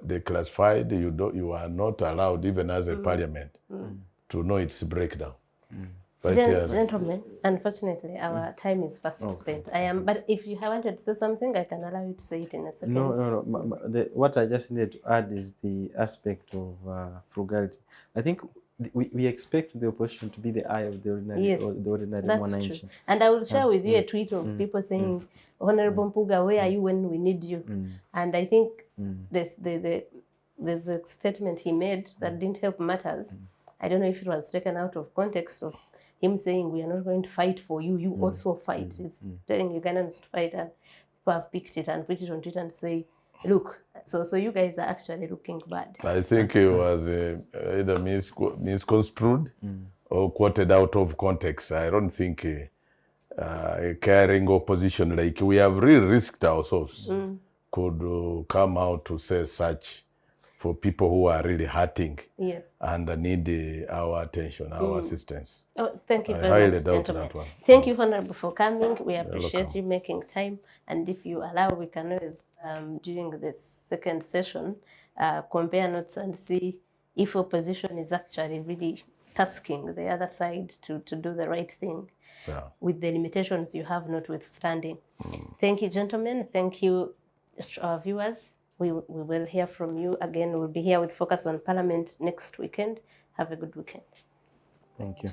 [SPEAKER 2] they classified, you are not allowed, even as a parliament, to know its breakdown. But,
[SPEAKER 1] gentlemen, unfortunately, our time is fast spent. But if you wanted to say something, I can allow you to say it in a second.
[SPEAKER 3] No. What I just needed to add is the aspect of frugality. I think we expect the opposition to be the eye of the ordinary, or the ordinary
[SPEAKER 1] that's true. And I will share with you a tweet of people saying, Honorable Mpuga, where are you when we need you? And I think there's a statement he made that didn't help matters. I don't know if it was taken out of context of him saying, we are not going to fight for you, you also fight. He's telling Ugandans to fight, and people have picked it and put it on Twitter and say, look, so you guys are actually looking bad.
[SPEAKER 2] I think it was either misconstrued or quoted out of context. I don't think a caring opposition like we have really risked ourselves could come out to say such for people who are really hurting and need our attention, our assistance.
[SPEAKER 1] Oh, thank you very much, gentlemen. Thank you, Honorable, for coming. We appreciate you making time. And if you allow, we can always, during this second session, compare notes and see if opposition is actually really tasking the other side to do the right thing with the limitations you have notwithstanding. Thank you, gentlemen. Thank you, our viewers. We will hear from you again. We'll be here with Focus on Parliament next weekend. Have a good weekend.
[SPEAKER 3] Thank you.